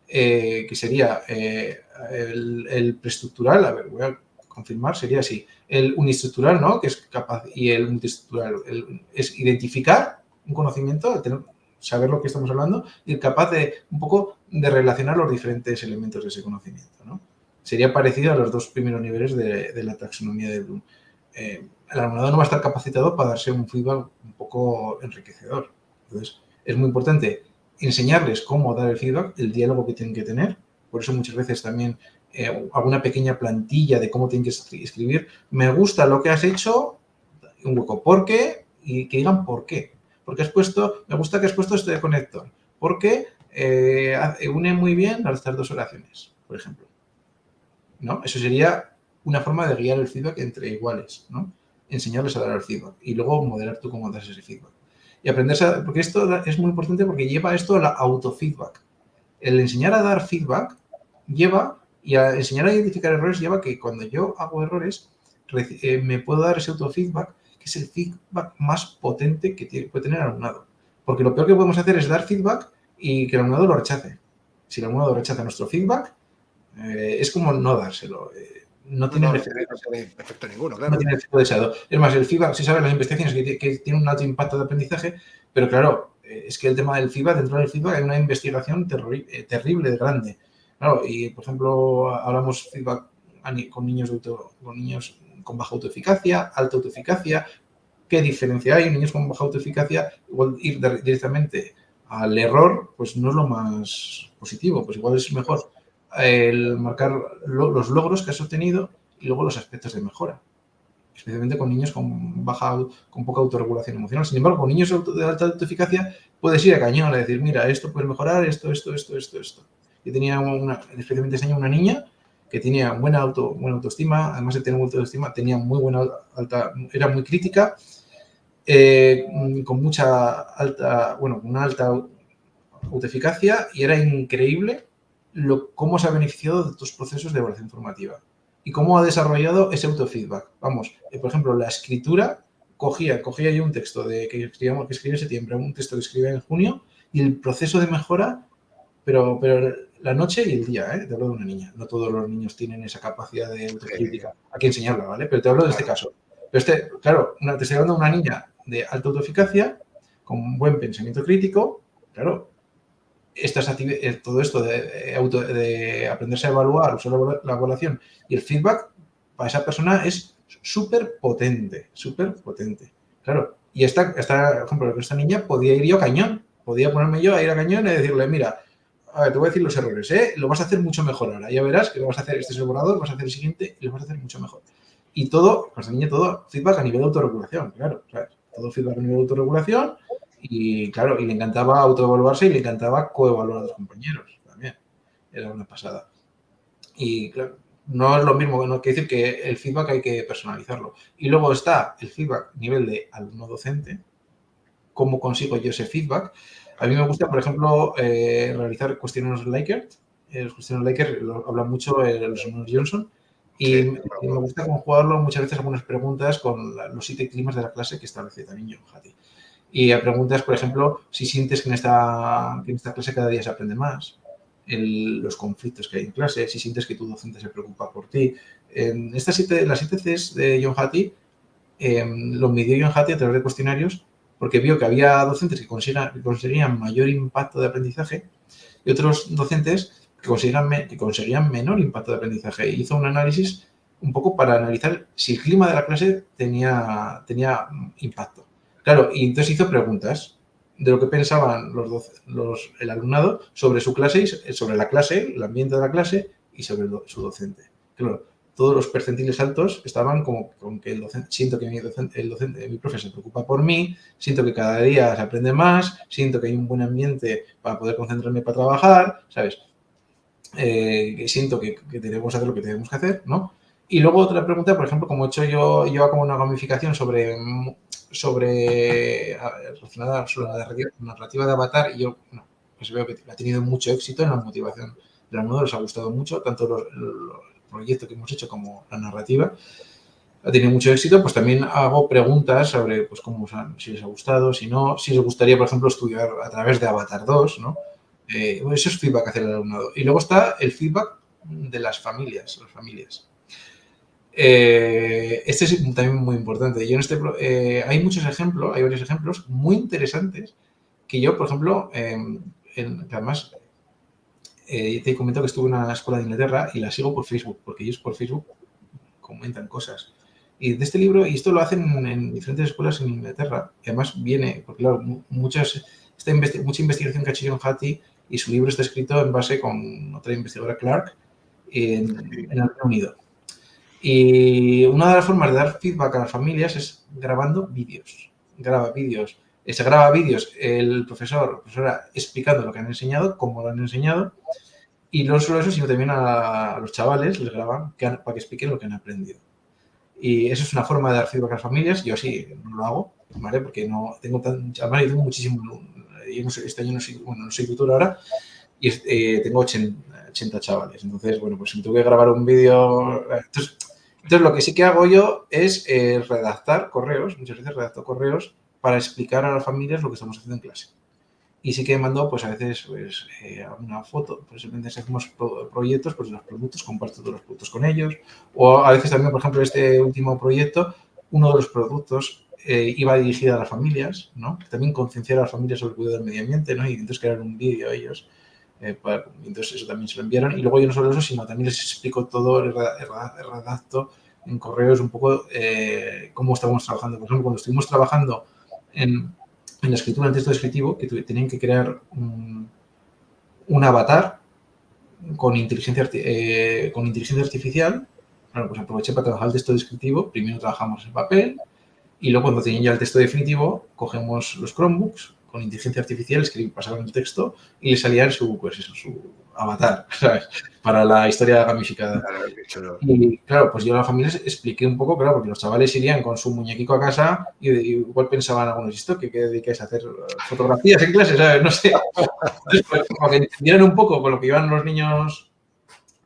Que sería el preestructural, a ver, voy a confirmar, sería así, el unistructural, ¿no? Que es capaz, y el multiestructural, es identificar un conocimiento, saber lo que estamos hablando y capaz de un poco de relacionar los diferentes elementos de ese conocimiento, ¿no? Sería parecido a los dos primeros niveles de la taxonomía de Bloom. El alumnado no va a estar capacitado para darse un feedback un poco enriquecedor. Entonces, es muy importante enseñarles cómo dar el feedback, el diálogo que tienen que tener. Por eso muchas veces también alguna pequeña plantilla de cómo tienen que escribir. Me gusta lo que has hecho, un hueco, ¿por qué? Y que digan por qué. Porque has puesto, me gusta que has puesto este conector. Porque une muy bien estas dos oraciones, por ejemplo. ¿No? Eso sería una forma de guiar el feedback entre iguales, ¿no? Enseñarles a dar el feedback y luego moderar tú cómo das ese feedback. Y aprenderse, porque esto es muy importante porque lleva esto a la autofeedback. El enseñar a dar feedback lleva, y a enseñar a identificar errores lleva que cuando yo hago errores me puedo dar ese autofeedback, que es el feedback más potente que puede tener el alumnado. Porque lo peor que podemos hacer es dar feedback y que el alumnado lo rechace. Si el alumnado rechaza nuestro feedback, es como no dárselo. No tiene efecto ninguno, claro. No tiene efecto deseado. Es más, el feedback, si sabes las investigaciones que tiene un alto impacto de aprendizaje, pero claro, es que el tema del feedback, dentro del feedback hay una investigación terrible, grande. Claro, y por ejemplo, hablamos feedback con niños con baja autoeficacia, alta autoeficacia. ¿Qué diferencia hay? Niños con baja autoeficacia, igual ir directamente al error, pues no es lo más positivo, pues igual es mejor el marcar los logros que has obtenido y luego los aspectos de mejora, especialmente con niños con poca autorregulación emocional. Sin embargo, con niños de alta autoeficacia puedes ir a cañón, a decir, mira, esto puedes mejorar, esto. Yo tenía especialmente este año una niña que tenía buena autoestima, además de tener buena autoestima, tenía era muy crítica, con una alta autoeficacia, y era increíble cómo se ha beneficiado de estos procesos de evaluación formativa y cómo ha desarrollado ese autofeedback. Vamos, por ejemplo, la escritura, cogía yo un texto que escribí en septiembre, un texto que escribí en junio, y el proceso de mejora, pero la noche y el día, te hablo de una niña. No todos los niños tienen esa capacidad de autocrítica. Hay que enseñarla, ¿vale? Pero te hablo de este caso. Pero claro, te estoy hablando de una niña de alta autoeficacia, con buen pensamiento crítico, claro. Todo esto de aprenderse a evaluar, usar la evaluación y el feedback, para esa persona es súper potente. Claro, y por ejemplo, esta niña podía ir yo a cañón, podía ponerme yo a ir a cañón y decirle, mira, a ver, te voy a decir los errores, lo vas a hacer mucho mejor ahora, ya verás que lo vas a hacer, este es el borrador, vas a hacer el siguiente y lo vas a hacer mucho mejor. Y todo, pues esta niña, todo feedback a nivel de autorregulación, claro, ¿sabes? Todo feedback a nivel de autorregulación. Y claro, y le encantaba autoevaluarse y le encantaba coevaluar a los compañeros también. Era una pasada. Y claro, no es lo mismo, no quiere decir que el feedback hay que personalizarlo. Y luego está el feedback a nivel de alumno docente. ¿Cómo consigo yo ese feedback? A mí me gusta, por ejemplo, realizar cuestionarios Likert. Los cuestionarios Likert lo habla mucho los hermanos Johnson. Y me gusta conjugarlo muchas veces algunas preguntas con los 7 climas de la clase que establece también John Hattie. Y a preguntas, por ejemplo, si sientes que en esta clase cada día se aprende más, los conflictos que hay en clase, si sientes que tu docente se preocupa por ti. Las 7 Cs de John Hattie lo midió John Hattie a través de cuestionarios, porque vio que había docentes que conseguían mayor impacto de aprendizaje y otros docentes que conseguían menor impacto de aprendizaje. Y hizo un análisis un poco para analizar si el clima de la clase tenía impacto. Claro, y entonces hizo preguntas de lo que pensaban el alumnado sobre su clase, sobre la clase, el ambiente de la clase y sobre su docente. Claro, todos los percentiles altos estaban como con que el docente, siento que mi profe se preocupa por mí, siento que cada día se aprende más, siento que hay un buen ambiente para poder concentrarme para trabajar, ¿sabes? Siento que tenemos que hacer lo que tenemos que hacer, ¿no? Y luego otra pregunta, por ejemplo, como he hecho yo como una gamificación relacionada sobre la narrativa de Avatar, y yo pues veo que ha tenido mucho éxito en la motivación del alumno, les ha gustado mucho, tanto el proyecto que hemos hecho como la narrativa. Ha tenido mucho éxito, pues también hago preguntas sobre pues, si les ha gustado, si no, si les gustaría, por ejemplo, estudiar a través de Avatar 2, ¿no? Eso es feedback hacia el alumnado. Y luego está el feedback de las familias. Este es también muy importante. Yo hay varios ejemplos muy interesantes que yo, por ejemplo, además te comento que estuve en una escuela de Inglaterra y la sigo por Facebook, porque ellos por Facebook comentan cosas. Y de este libro, y esto lo hacen en diferentes escuelas en Inglaterra, que además viene, porque claro, mucha investigación que ha hecho John Hattie y su libro está escrito en base con otra investigadora, Clark, en el Reino Unido. Y una de las formas de dar feedback a las familias es grabando vídeos. Se graba vídeos el profesor o profesora explicando lo que han enseñado, cómo lo han enseñado, y no solo eso, sino también a los chavales les graban para que expliquen lo que han aprendido. Y eso es una forma de dar feedback a las familias. Yo sí no lo hago, ¿vale? Porque no tengo además yo tengo muchísimo. Yo no sé, este año no soy tutor ahora y tengo 80 chavales. Entonces, bueno, pues si me tengo que grabar un vídeo. Entonces, lo que sí que hago yo es redactar correos. Muchas veces redacto correos para explicar a las familias lo que estamos haciendo en clase. Y sí que mando, pues a veces, pues una foto, pues simplemente si hacemos proyectos, pues los productos, comparto todos los productos con ellos. O a veces también, por ejemplo, este último proyecto, uno de los productos iba dirigido a las familias, ¿no? También concienciar a las familias sobre el cuidado del medio ambiente, ¿no? Y entonces crear un vídeo a ellos. Entonces eso también se lo enviaron. Y luego yo no solo eso, sino también les explico todo, redacto en correos un poco cómo estamos trabajando. Por ejemplo, cuando estuvimos trabajando en la escritura del texto descriptivo, que tenían que crear un avatar con inteligencia artificial. Bueno, pues aproveché para trabajar el texto descriptivo. Primero trabajamos el papel y luego cuando tenían ya el texto definitivo, cogemos los Chromebooks con inteligencia artificial, pasaban el texto y le salía su avatar, ¿sabes? Para la historia gamificada. Y claro, pues yo a las familias expliqué un poco, claro, porque los chavales irían con su muñequico a casa y igual pensaban algunos, ¿esto qué dedicáis a hacer? ¿Fotografías en clase? ¿Sabes? No sé. Entonces, pues, para que entendieran un poco con lo que iban los niños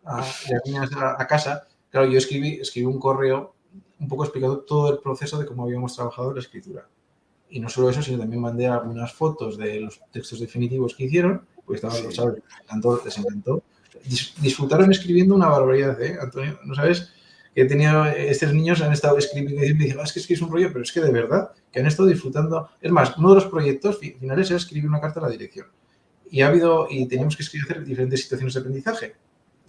y las niñas a casa, claro, yo escribí un correo un poco explicando todo el proceso de cómo habíamos trabajado en la escritura. Y no solo eso, sino también mandé algunas fotos de los textos definitivos que hicieron, pues estaban los chavales, les encantó. Disfrutaron escribiendo una barbaridad, Antonio? ¿No sabes? Que he tenido, estos niños han estado escribiendo y dicen, es que es un rollo, pero es que de verdad, que han estado disfrutando. Es más, uno de los proyectos finales era escribir una carta a la dirección. Y teníamos que hacer diferentes situaciones de aprendizaje,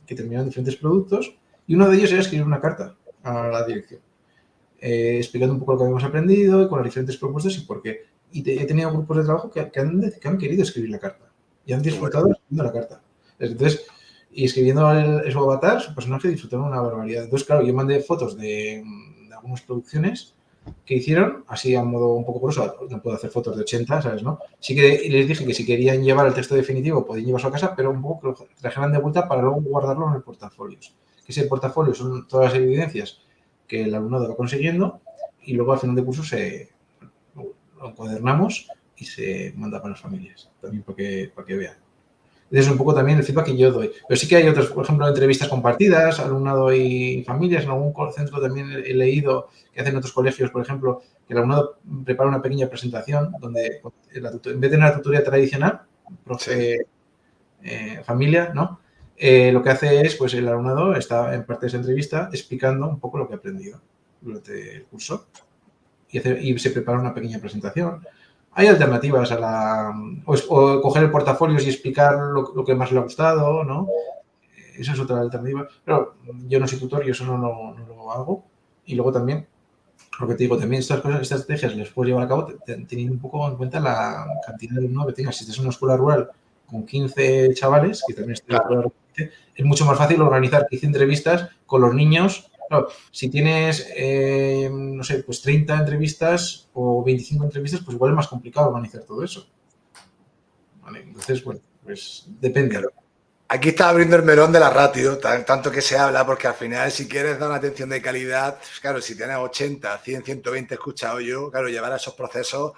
que terminaban diferentes productos, y uno de ellos era escribir una carta a la dirección. Explicando un poco lo que habíamos aprendido y con las diferentes propuestas y por qué. Y he tenido grupos de trabajo que han querido escribir la carta y han disfrutado escribiendo la carta. Entonces, y escribiendo su avatar, su personaje, disfrutaron una barbaridad. Entonces, claro, yo mandé fotos de algunas producciones que hicieron, así a modo un poco grosso, no puedo hacer fotos de 80, ¿sabes? ¿No? Sí que les dije que si querían llevar el texto definitivo podían llevarlo a casa, pero un poco que lo trajeran de vuelta para luego guardarlo en el portafolios. Que ese portafolio son todas las evidencias que el alumnado va consiguiendo y luego al final de curso lo encuadernamos y se manda para las familias, también para que vean. Ese es un poco también el feedback que yo doy. Pero sí que hay otros, por ejemplo, entrevistas compartidas, alumnado y familias. En algún centro también he leído que hacen otros colegios, por ejemplo, que el alumnado prepara una pequeña presentación donde en vez de tener la tutoría tradicional, profe, familia, ¿no? Lo que hace es, pues el alumnado está en parte de esa entrevista explicando un poco lo que ha aprendido durante el curso y se prepara una pequeña presentación. Hay alternativas o coger el portafolio y explicar lo que más le ha gustado, ¿no? Esa es otra alternativa. Pero yo no soy tutor, yo eso no lo hago. Y luego también, lo que te digo, también estas estrategias les puedes llevar a cabo teniendo un poco en cuenta la cantidad de alumnos que tengas. Si estás en una escuela rural con 15 chavales, que también estoy de acuerdo, es mucho más fácil organizar 15 entrevistas con los niños Claro, si tienes, no sé, pues 30 entrevistas o 25 entrevistas, pues igual es más complicado organizar todo eso. ¿Vale? Entonces, bueno, pues depende. Claro. Aquí está abriendo el melón de la ratio, tanto que se habla, porque al final, si quieres dar una atención de calidad, pues claro, si tienes 80, 100, 120 escuchado yo, claro, llevar a esos procesos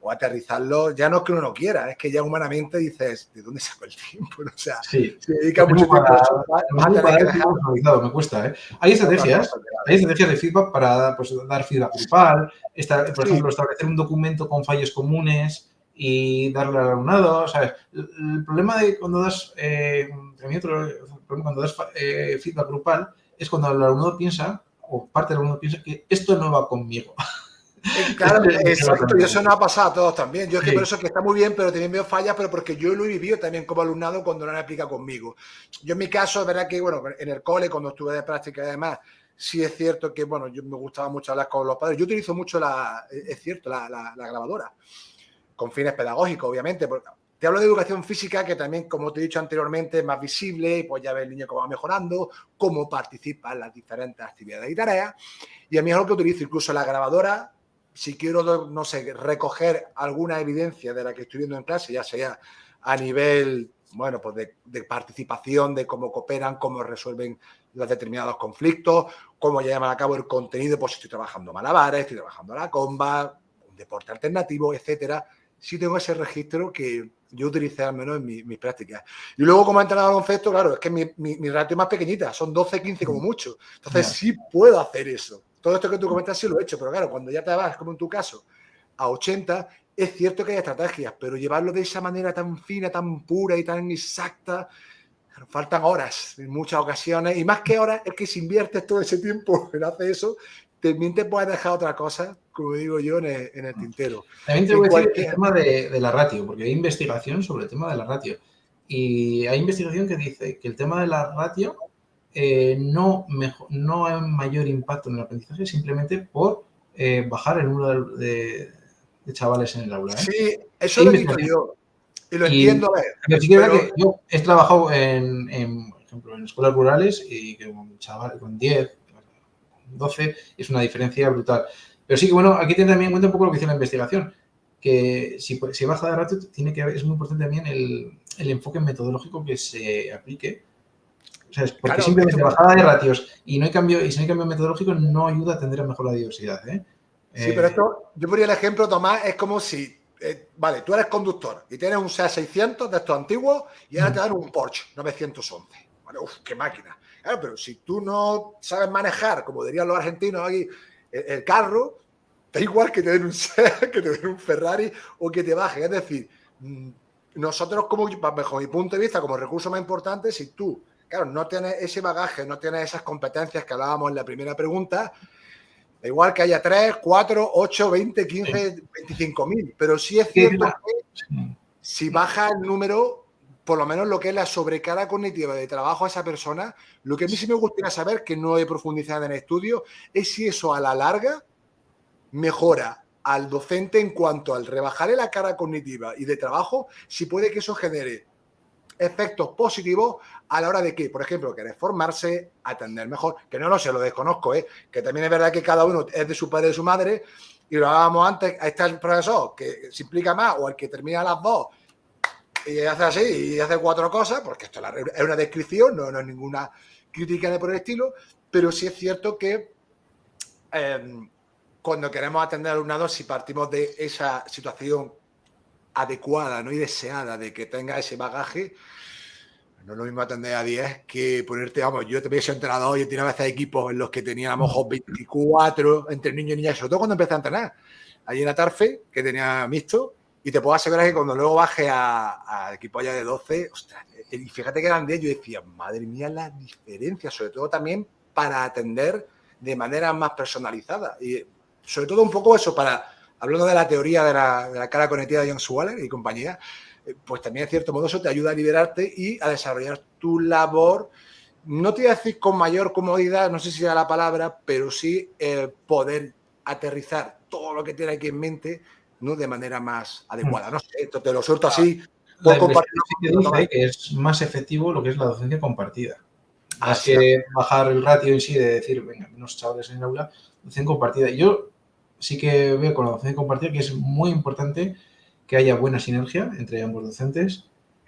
o aterrizarlos, ya no es que uno no quiera, es que ya humanamente dices, ¿de dónde saco el tiempo? O sea, Sí. si dedica Lo mismo mucho tiempo a eso, lo vas a mismo tener para que eso dejar personalizado, me cuesta, ¿eh? otras cosas de Hay lado. estrategias de feedback para pues, dar feedback grupal, por Sí, ejemplo, establecer un documento con fallos comunes y darle al alumnado, ¿sabes? El problema de cuando das, también cuando das feedback grupal es cuando el alumnado piensa, o parte del alumnado piensa, que esto no va conmigo. Claro, Este es el otro exacto, y problema. eso nos ha pasado a todos también. Yo es que por Sí, eso que está muy bien, pero también veo fallas, pero porque yo lo he vivido también como alumnado cuando no lo aplica conmigo. Yo en mi caso, es verdad que, bueno, en el cole, cuando estuve de práctica y demás, sí es cierto que, bueno, yo me gustaba mucho hablar con los padres. Yo utilizo mucho es cierto, la grabadora, con fines pedagógicos, obviamente. Te hablo de educación física, que también, como te he dicho anteriormente, es más visible, pues ya ves el niño cómo va mejorando, cómo participa en las diferentes actividades y tareas. Y a mí es algo que utilizo, incluso la grabadora, si quiero, no sé, recoger alguna evidencia de la que estoy viendo en clase, ya sea a nivel, bueno, pues de participación, de cómo cooperan, cómo resuelven los determinados conflictos, cómo llevan a cabo el contenido, pues si estoy trabajando malabares, estoy trabajando la comba, un deporte alternativo, etcétera. Sí tengo ese registro que yo utilicé al menos en mis prácticas. Y luego, como entrenador de baloncesto, claro, es que mi ratio es más pequeñita, son 12, 15 como mucho. Entonces ya. sí puedo hacer eso. Todo esto que tú comentas sí lo he hecho, pero claro, cuando ya te vas, como en tu caso, a 80, es cierto que hay estrategias, pero llevarlo de esa manera tan fina, tan pura y tan exacta, faltan horas en muchas ocasiones. Y más que horas, es que si inviertes todo ese tiempo en hacer eso, también te puedes dejar otra cosa, como digo yo, en el tintero. También te En voy a decir el cualquier... tema de la ratio, porque hay investigación sobre el tema de la ratio. Y hay investigación que dice que el tema de la ratio no hay mayor impacto en el aprendizaje simplemente por bajar el número de chavales en el aula. ¿Eh? Sí, eso Hay lo he visto investigación. yo. Y lo Y entiendo, a ver, pero sí que es verdad pero que yo he trabajado por ejemplo, en escuelas rurales y que un chaval con 10, 12 es una diferencia brutal. Pero sí que, bueno, aquí tiene también en cuenta un poco lo que dice la investigación, que si baja de ratio, es muy importante también el enfoque metodológico que se aplique. O sea, porque claro, esto simplemente bajada de ratios y si no hay cambio metodológico no ayuda a atender mejor la diversidad. ¿Eh? sí, pero esto, yo ponía el ejemplo, Tomás, es como si, vale, tú eres conductor y tienes un SEA 600 de estos antiguos y ahora te dan un Porsche 911. Vale, uf, qué máquina. Claro, pero si tú no sabes manejar, como dirían los argentinos aquí, el carro, da igual que te den un SEA, que te den un Ferrari o que te bajen. Es decir, nosotros, como, bajo mi punto de vista, como recurso más importante, si tú, claro, no tienes ese bagaje, no tienes esas competencias que hablábamos en la primera pregunta, da igual que haya 3, 4, 8, 20, Sí. 15, 25.000. Pero sí es Sí, cierto que sí. si baja el número, por lo menos lo que es la sobrecarga cognitiva de trabajo a esa persona, lo que a mí sí me gustaría saber, que no he profundizado en el estudio, es si eso a la larga mejora al docente en cuanto al rebajarle la carga cognitiva y de trabajo, si puede que eso genere efectos positivos a la hora de que, por ejemplo, querer formarse, atender mejor, que no lo sé, lo desconozco, que también es verdad que cada uno es de su padre y de su madre, y lo hablábamos antes, ahí está el profesor que se implica más, o el que termina las dos y hace así, y hace 4 cosas, porque esto es una descripción, no es ninguna crítica de por el estilo, pero sí es cierto que cuando queremos atender al alumnado, si partimos de esa situación adecuada, ¿no? Y deseada de que tenga ese bagaje, no es lo mismo atender a 10 que ponerte, vamos, yo también soy entrenador y he tenido a veces equipos en los que tenía a lo mejor 24 entre niños y niñas, sobre todo cuando empecé a entrenar. Allí en Atarfe, que tenía mixto, y te puedo asegurar que cuando luego baje a equipo ya de 12, ostras, y fíjate que eran 10, yo decía, madre mía, la diferencia, sobre todo también para atender de manera más personalizada. Y sobre todo un poco eso, hablando de la teoría de la cara cognitiva de John Waller y compañía, pues también en cierto modo eso te ayuda a liberarte y a desarrollar tu labor, no te voy a decir con mayor comodidad, no sé si sea la palabra, pero sí poder aterrizar todo lo que tienes aquí en mente, ¿no? De manera más adecuada. No sé, esto te lo suelto así La por investigación compartirlo sí que contigo, Tomás. dice que es más efectivo lo que es la docencia compartida. Más que bajar el ratio en sí de decir, venga, menos chavales en el aula, docente compartida. Yo sí que veo con la docencia compartida que es muy importante que haya buena sinergia entre ambos docentes,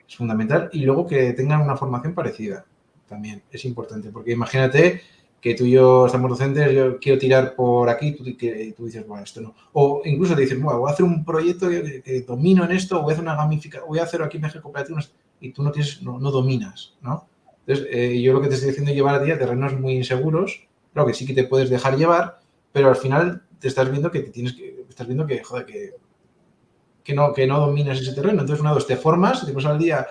es fundamental, y luego que tengan una formación parecida también, es importante, porque imagínate que tú y yo estamos docentes, yo quiero tirar por aquí, tú dices, bueno, esto no. O incluso te dices, bueno, voy a hacer un proyecto que domino en esto, voy a hacer una gamificación, voy a hacer aquí viaje cooperativo, y tú no dominas, ¿no? Entonces, yo lo que te estoy diciendo es llevar a ti a terrenos muy inseguros, claro que sí que te puedes dejar llevar, pero al final te estás viendo que joder, que no dominas ese terreno. Entonces, una vez te formas, te pasas al día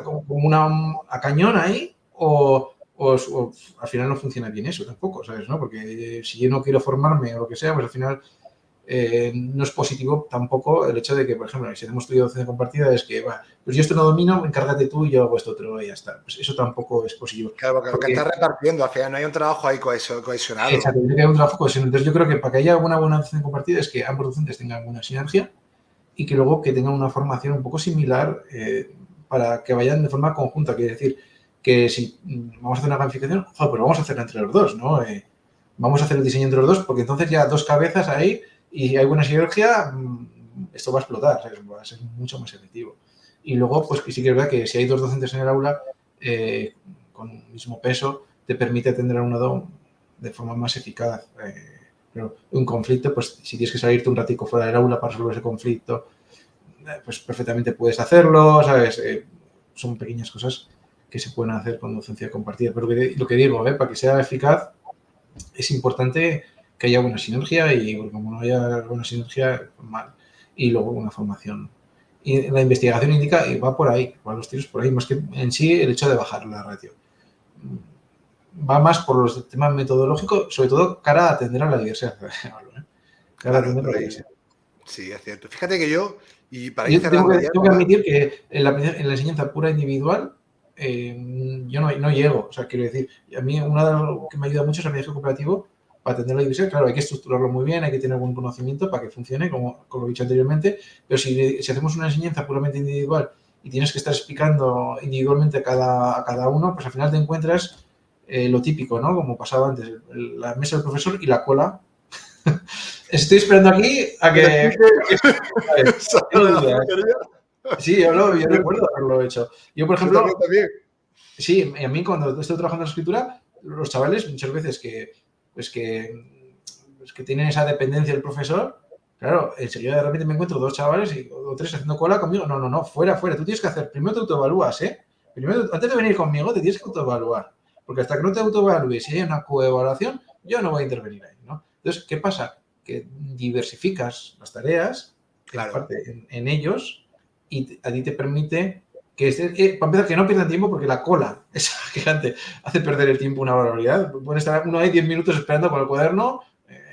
como a cañón ahí, o al final no funciona bien eso tampoco, ¿sabes? ¿No? Porque si yo no quiero formarme o lo que sea, pues al final no es positivo tampoco el hecho de que, por ejemplo, si hacemos estudio de docencia compartida, es que, pues yo esto no domino, encárgate tú y yo hago esto otro y ya está. Pues eso tampoco es positivo. Claro, porque lo que estás repartiendo, al final no hay un trabajo ahí cohesionado. Exacto, tiene que haber un trabajo cohesionado. Entonces yo creo que para que haya una buena docencia compartida es que ambos docentes tengan buena sinergia y que luego que tengan una formación un poco similar para que vayan de forma conjunta. Quiere decir que si vamos a hacer una gamificación, pues vamos a hacerla entre los dos, ¿no? Vamos a hacer el diseño entre los dos porque entonces ya dos cabezas ahí y hay buena sinergia, esto va a explotar, ¿sabes? Va a ser mucho más efectivo. Y luego, pues sí que es verdad que si hay dos docentes en el aula con el mismo peso, te permite atender a uno de forma más eficaz. Pero un conflicto, pues si tienes que salirte un ratico fuera del aula para resolver ese conflicto, pues perfectamente puedes hacerlo, ¿sabes? Son pequeñas cosas que se pueden hacer con docencia compartida. Pero lo que digo, para que sea eficaz, es importante que haya buena sinergia y como no haya buena sinergia, mal. Y luego una formación. Y la investigación indica, y va por ahí, van los tiros por ahí, más que en sí el hecho de bajar la ratio. Va más por los temas metodológicos, sobre todo cara a atender a la diversidad. Cara a atender a la diversidad. Sí, es cierto. Fíjate que yo tengo que admitir que en la enseñanza pura individual yo no llego. O sea, quiero decir, a mí una de las que me ayuda mucho es el viaje cooperativo para atender la diversidad. Claro, hay que estructurarlo muy bien, hay que tener buen conocimiento para que funcione, como lo he dicho anteriormente, pero si hacemos una enseñanza puramente individual y tienes que estar explicando individualmente a cada uno, pues al final te encuentras lo típico, ¿no? Como pasaba antes, la mesa del profesor y la cola. Estoy esperando aquí a que... Sí, yo recuerdo haberlo hecho. Yo, por ejemplo... Sí, a mí cuando estoy trabajando en la escritura, los chavales muchas veces que tienen esa dependencia del profesor, claro, enseguida de repente me encuentro dos chavales o tres haciendo cola conmigo. No, fuera. Tú tienes que hacer, primero te autoevalúas, ¿eh? Primero, antes de venir conmigo, te tienes que autoevaluar. Porque hasta que no te autoevalúes y hay una coevaluación, yo no voy a intervenir ahí, ¿no? Entonces, ¿qué pasa? Que diversificas las tareas en ellos y a ti te permite que para empezar, que no pierdan tiempo porque la cola es gigante, hace perder el tiempo una barbaridad. Pueden estar uno ahí 10 minutos esperando con el cuaderno,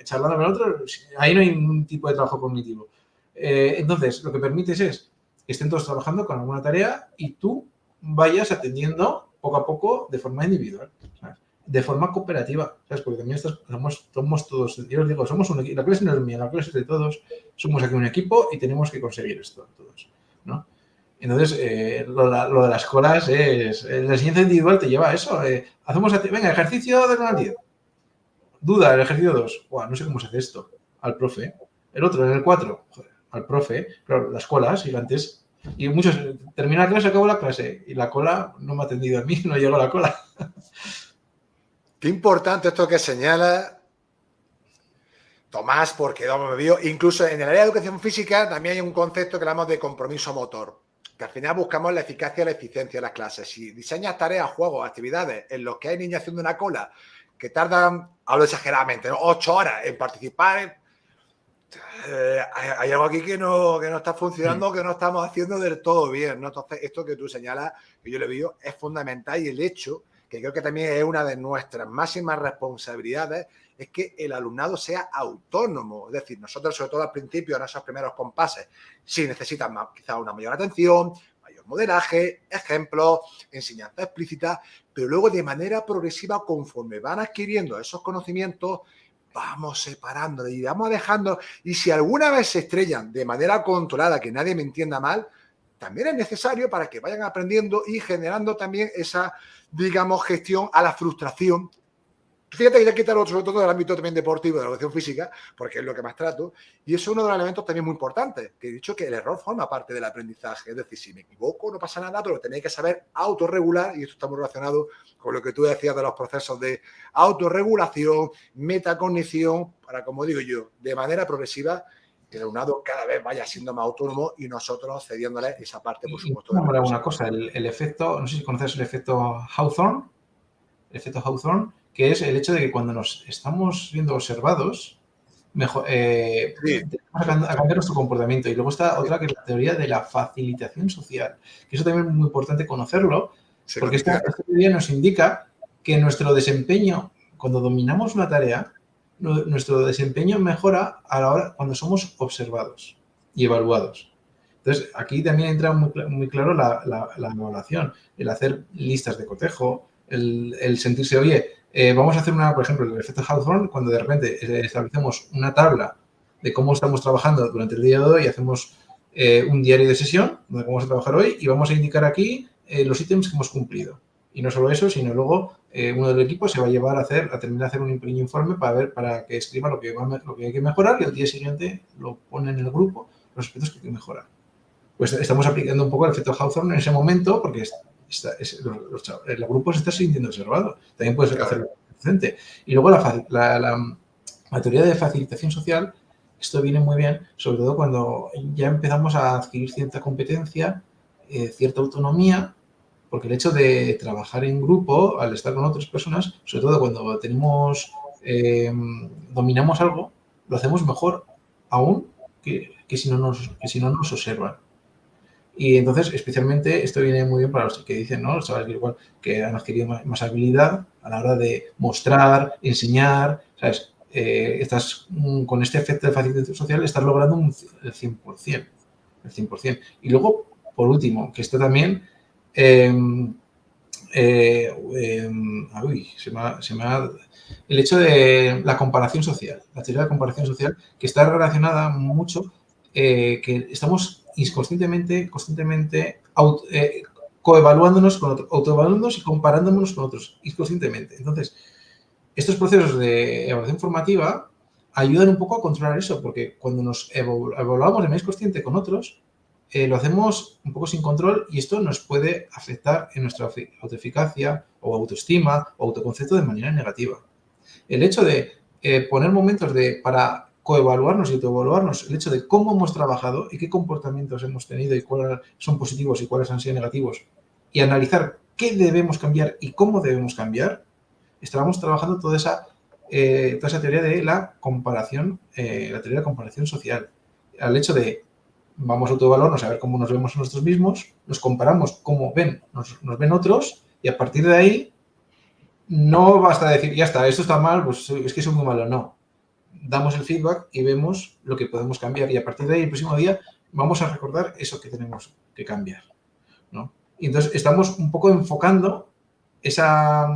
charlando con el otro, ahí no hay ningún tipo de trabajo cognitivo. Entonces, lo que permites es que estén todos trabajando con alguna tarea y tú vayas atendiendo poco a poco de forma individual, ¿sabes? De forma cooperativa, ¿sabes? Porque también somos todos, yo os digo, somos un equipo, la clase no es mía, la clase es de todos, somos aquí un equipo y tenemos que conseguir esto todos, ¿no? Entonces, lo de las colas es... La enseñanza individual te lleva a eso. Venga, ejercicio de 1 al 10. Duda, el ejercicio 2. No sé cómo se hace esto. Al profe. El otro, en el 4. Joder, al profe. Claro, las colas gigantes. Y muchos, termina la clase, acabo la clase. Y la cola no me ha atendido a mí, no llegó la cola. Qué importante esto que señala Tomás, porque vamos, me vio, incluso en el área de educación física también hay un concepto que hablamos de compromiso motor, que al final buscamos la eficacia y la eficiencia de las clases. Si diseñas tareas, juegos, actividades en los que hay niños haciendo una cola que tardan, hablo exageradamente, ¿no? 8 horas en participar, hay algo aquí que no está funcionando, que no estamos haciendo del todo bien, ¿no? Entonces, esto que tú señalas, que yo le veo, es fundamental, y el hecho, que creo que también es una de nuestras máximas responsabilidades, es que el alumnado sea autónomo. Es decir, nosotros, sobre todo al principio, en esos primeros compases, sí necesitan quizá una mayor atención, mayor modelaje, ejemplos, enseñanza explícita, pero luego de manera progresiva, conforme van adquiriendo esos conocimientos, vamos separando y vamos dejando. Y si alguna vez se estrellan de manera controlada, que nadie me entienda mal, también es necesario para que vayan aprendiendo y generando también esa, digamos, gestión a la frustración. Fíjate que ya quitaron sobre todo del ámbito también deportivo, de la educación física, porque es lo que más trato, y eso es uno de los elementos también muy importantes, que he dicho que el error forma parte del aprendizaje, es decir, si me equivoco no pasa nada, pero tenéis que saber autorregular, y esto está muy relacionado con lo que tú decías de los procesos de autorregulación, metacognición, para, como digo yo, de manera progresiva, que el alumnado cada vez vaya siendo más autónomo y nosotros cediéndole esa parte, por Y supuesto, de nombrar una responsabilidad. cosa, el efecto, no sé si conoces el efecto Hawthorne, que es el hecho de que cuando nos estamos siendo observados, mejor, Sí, a cambiar nuestro comportamiento. Y luego está otra que es la teoría de la facilitación social, que eso también es muy importante conocerlo, se porque condiciona. esta teoría nos indica que nuestro desempeño, cuando dominamos una tarea, nuestro desempeño mejora a la hora cuando somos observados y evaluados. Entonces, aquí también entra muy claro la evaluación, el hacer listas de cotejo, el sentirse, oye, vamos a hacer por ejemplo, el efecto Hawthorne, cuando de repente establecemos una tabla de cómo estamos trabajando durante el día de hoy y hacemos un diario de sesión, donde vamos a trabajar hoy, y vamos a indicar aquí los ítems que hemos cumplido. Y no solo eso, sino luego uno del equipo se va a llevar a terminar de hacer un pequeño informe para que escriba lo que hay que mejorar, y al día siguiente lo pone en el grupo los aspectos que hay que mejorar. Pues estamos aplicando un poco el efecto Hawthorne en ese momento, porque el grupo se está sintiendo observado. También puedes hacerlo docente. Y luego la teoría de facilitación social, esto viene muy bien, sobre todo cuando ya empezamos a adquirir cierta competencia, cierta autonomía, porque el hecho de trabajar en grupo, al estar con otras personas, sobre todo cuando dominamos algo, lo hacemos mejor aún que si no nos observan. Y entonces, especialmente, esto viene muy bien para los que dicen, ¿no? Los chavales que igual que han adquirido más habilidad a la hora de mostrar, enseñar, ¿sabes? Con este efecto de facilitación social estás logrando el 100%. El 100%. Y luego, por último, que esto también... el hecho de la comparación social, la teoría de la comparación social, que está relacionada mucho, que estamos constantemente coevaluándonos con otros, autoevaluándonos y comparándonos con otros, inconscientemente. Entonces, estos procesos de evaluación formativa ayudan un poco a controlar eso, porque cuando nos evaluamos de manera consciente con otros, lo hacemos un poco sin control, y esto nos puede afectar en nuestra autoeficacia o autoestima o autoconcepto de manera negativa. El hecho de poner momentos para coevaluarnos y autoevaluarnos, el hecho de cómo hemos trabajado y qué comportamientos hemos tenido y cuáles son positivos y cuáles han sido negativos, y analizar qué debemos cambiar y cómo debemos cambiar, estábamos trabajando toda esa teoría de la comparación, la teoría de la comparación social. Al hecho de vamos a autoevaluarnos, a ver cómo nos vemos nosotros mismos, nos comparamos cómo nos ven otros, y a partir de ahí no basta decir, ya está, esto está mal, pues es que es muy malo. No. Damos el feedback y vemos lo que podemos cambiar, y a partir de ahí, el próximo día, vamos a recordar eso que tenemos que cambiar, ¿no? Y entonces estamos un poco enfocando esa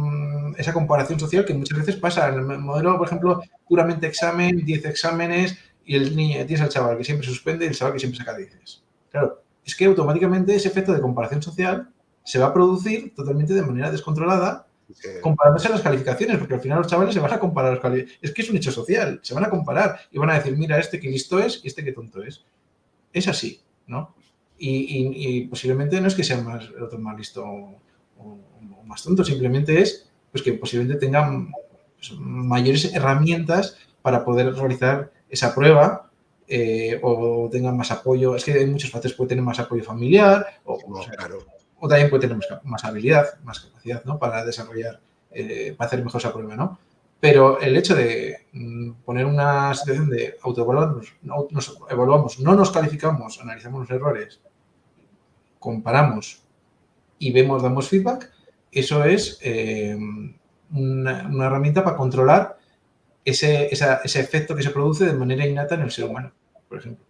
comparación social que muchas veces pasa en el modelo, por ejemplo, puramente examen, 10 exámenes, y el niño, tienes al chaval que siempre suspende y el chaval que siempre saca 10. Claro, es que automáticamente ese efecto de comparación social se va a producir totalmente de manera descontrolada, comparándose las calificaciones, porque al final los chavales se van a comparar las calificaciones. Es que es un hecho social, se van a comparar y van a decir, mira, este que listo es y este que tonto es. Es así, ¿no? Y posiblemente no es que sea el otro más listo o más tonto, simplemente es pues que posiblemente tengan mayores herramientas para poder realizar esa prueba, o tengan más apoyo. Es que hay muchos factores, puede tener más apoyo familiar, o también puede tener más habilidad, más capacidad, ¿no? Para desarrollar, para hacer mejor esa prueba, ¿no? Pero el hecho de poner una situación de autoevaluarnos, nos evaluamos, no nos calificamos, analizamos los errores, comparamos y damos feedback, eso es una herramienta para controlar ese efecto que se produce de manera innata en el ser humano, por ejemplo.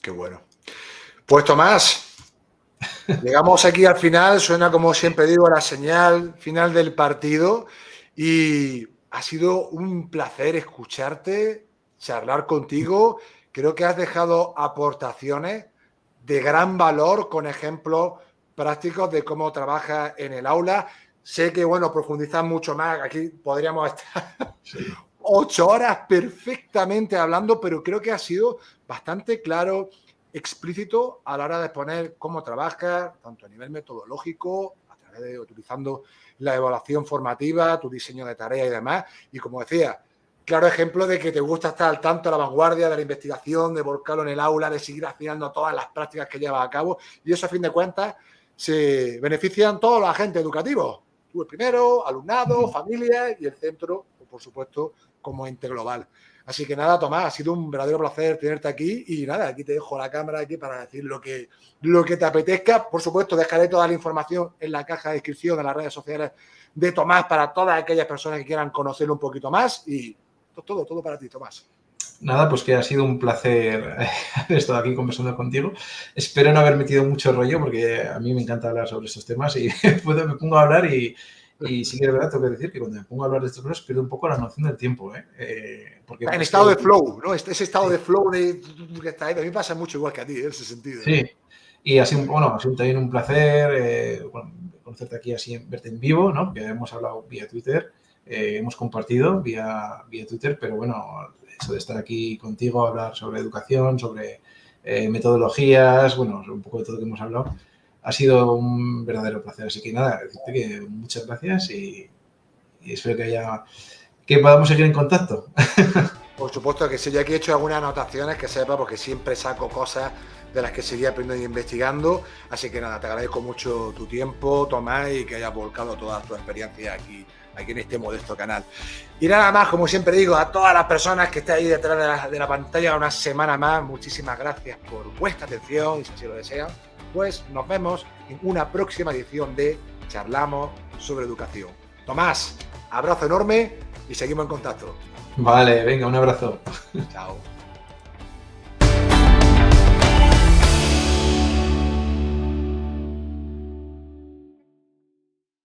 Qué bueno. Pues Tomás, llegamos aquí al final, suena como siempre digo la señal final del partido, y ha sido un placer escucharte, charlar contigo. Creo que has dejado aportaciones de gran valor con ejemplos prácticos de cómo trabaja en el aula. Sé que, bueno, profundizar mucho más, aquí podríamos estar 8 horas perfectamente hablando, pero creo que ha sido bastante claro, explícito a la hora de exponer cómo trabaja, tanto a nivel metodológico, a través de utilizando la evaluación formativa, tu diseño de tareas y demás. Y como decía, claro ejemplo de que te gusta estar al tanto, a la vanguardia de la investigación, de volcarlo en el aula, de seguir afinando todas las prácticas que llevas a cabo. Y eso, a fin de cuentas, se benefician todos los agentes educativos. Tú el primero, alumnado, familia y el centro, por supuesto, como ente global. Así que nada, Tomás, ha sido un verdadero placer tenerte aquí y nada, aquí te dejo la cámara aquí para decir lo que te apetezca. Por supuesto, dejaré toda la información en la caja de descripción de las redes sociales de Tomás para todas aquellas personas que quieran conocerlo un poquito más y todo para ti, Tomás. Nada, pues que ha sido un placer haber estado aquí conversando contigo. Espero no haber metido mucho rollo porque a mí me encanta hablar sobre estos temas y me pongo a hablar y sí que de verdad tengo que decir que cuando me pongo a hablar de estos cosas pierdo un poco la noción del tiempo. Porque en estado de flow, ¿no? Ese estado de flow que está ahí, a mí pasa mucho igual que a ti, en ese sentido. Sí, y ha sido también un placer conocerte aquí así, verte en vivo, ¿no? Que hemos hablado vía Twitter, hemos compartido vía Twitter, pero bueno, eso de estar aquí contigo, hablar sobre educación, sobre metodologías, bueno, un poco de todo lo que hemos hablado, ha sido un verdadero placer. Así que nada, decirte que muchas gracias y espero que podamos seguir en contacto. Por supuesto que si yo aquí he hecho algunas anotaciones, que sepa, porque siempre saco cosas de las que seguir aprendiendo e investigando. Así que nada, te agradezco mucho tu tiempo, Tomás, y que hayas volcado toda tu experiencia aquí en este modesto canal. Y nada más, como siempre digo, a todas las personas que estén ahí detrás de la pantalla una semana más, muchísimas gracias por vuestra atención y si así lo desean, pues nos vemos en una próxima edición de Charlamos sobre Educación. Tomás, abrazo enorme y seguimos en contacto. Vale, venga, un abrazo. Chao.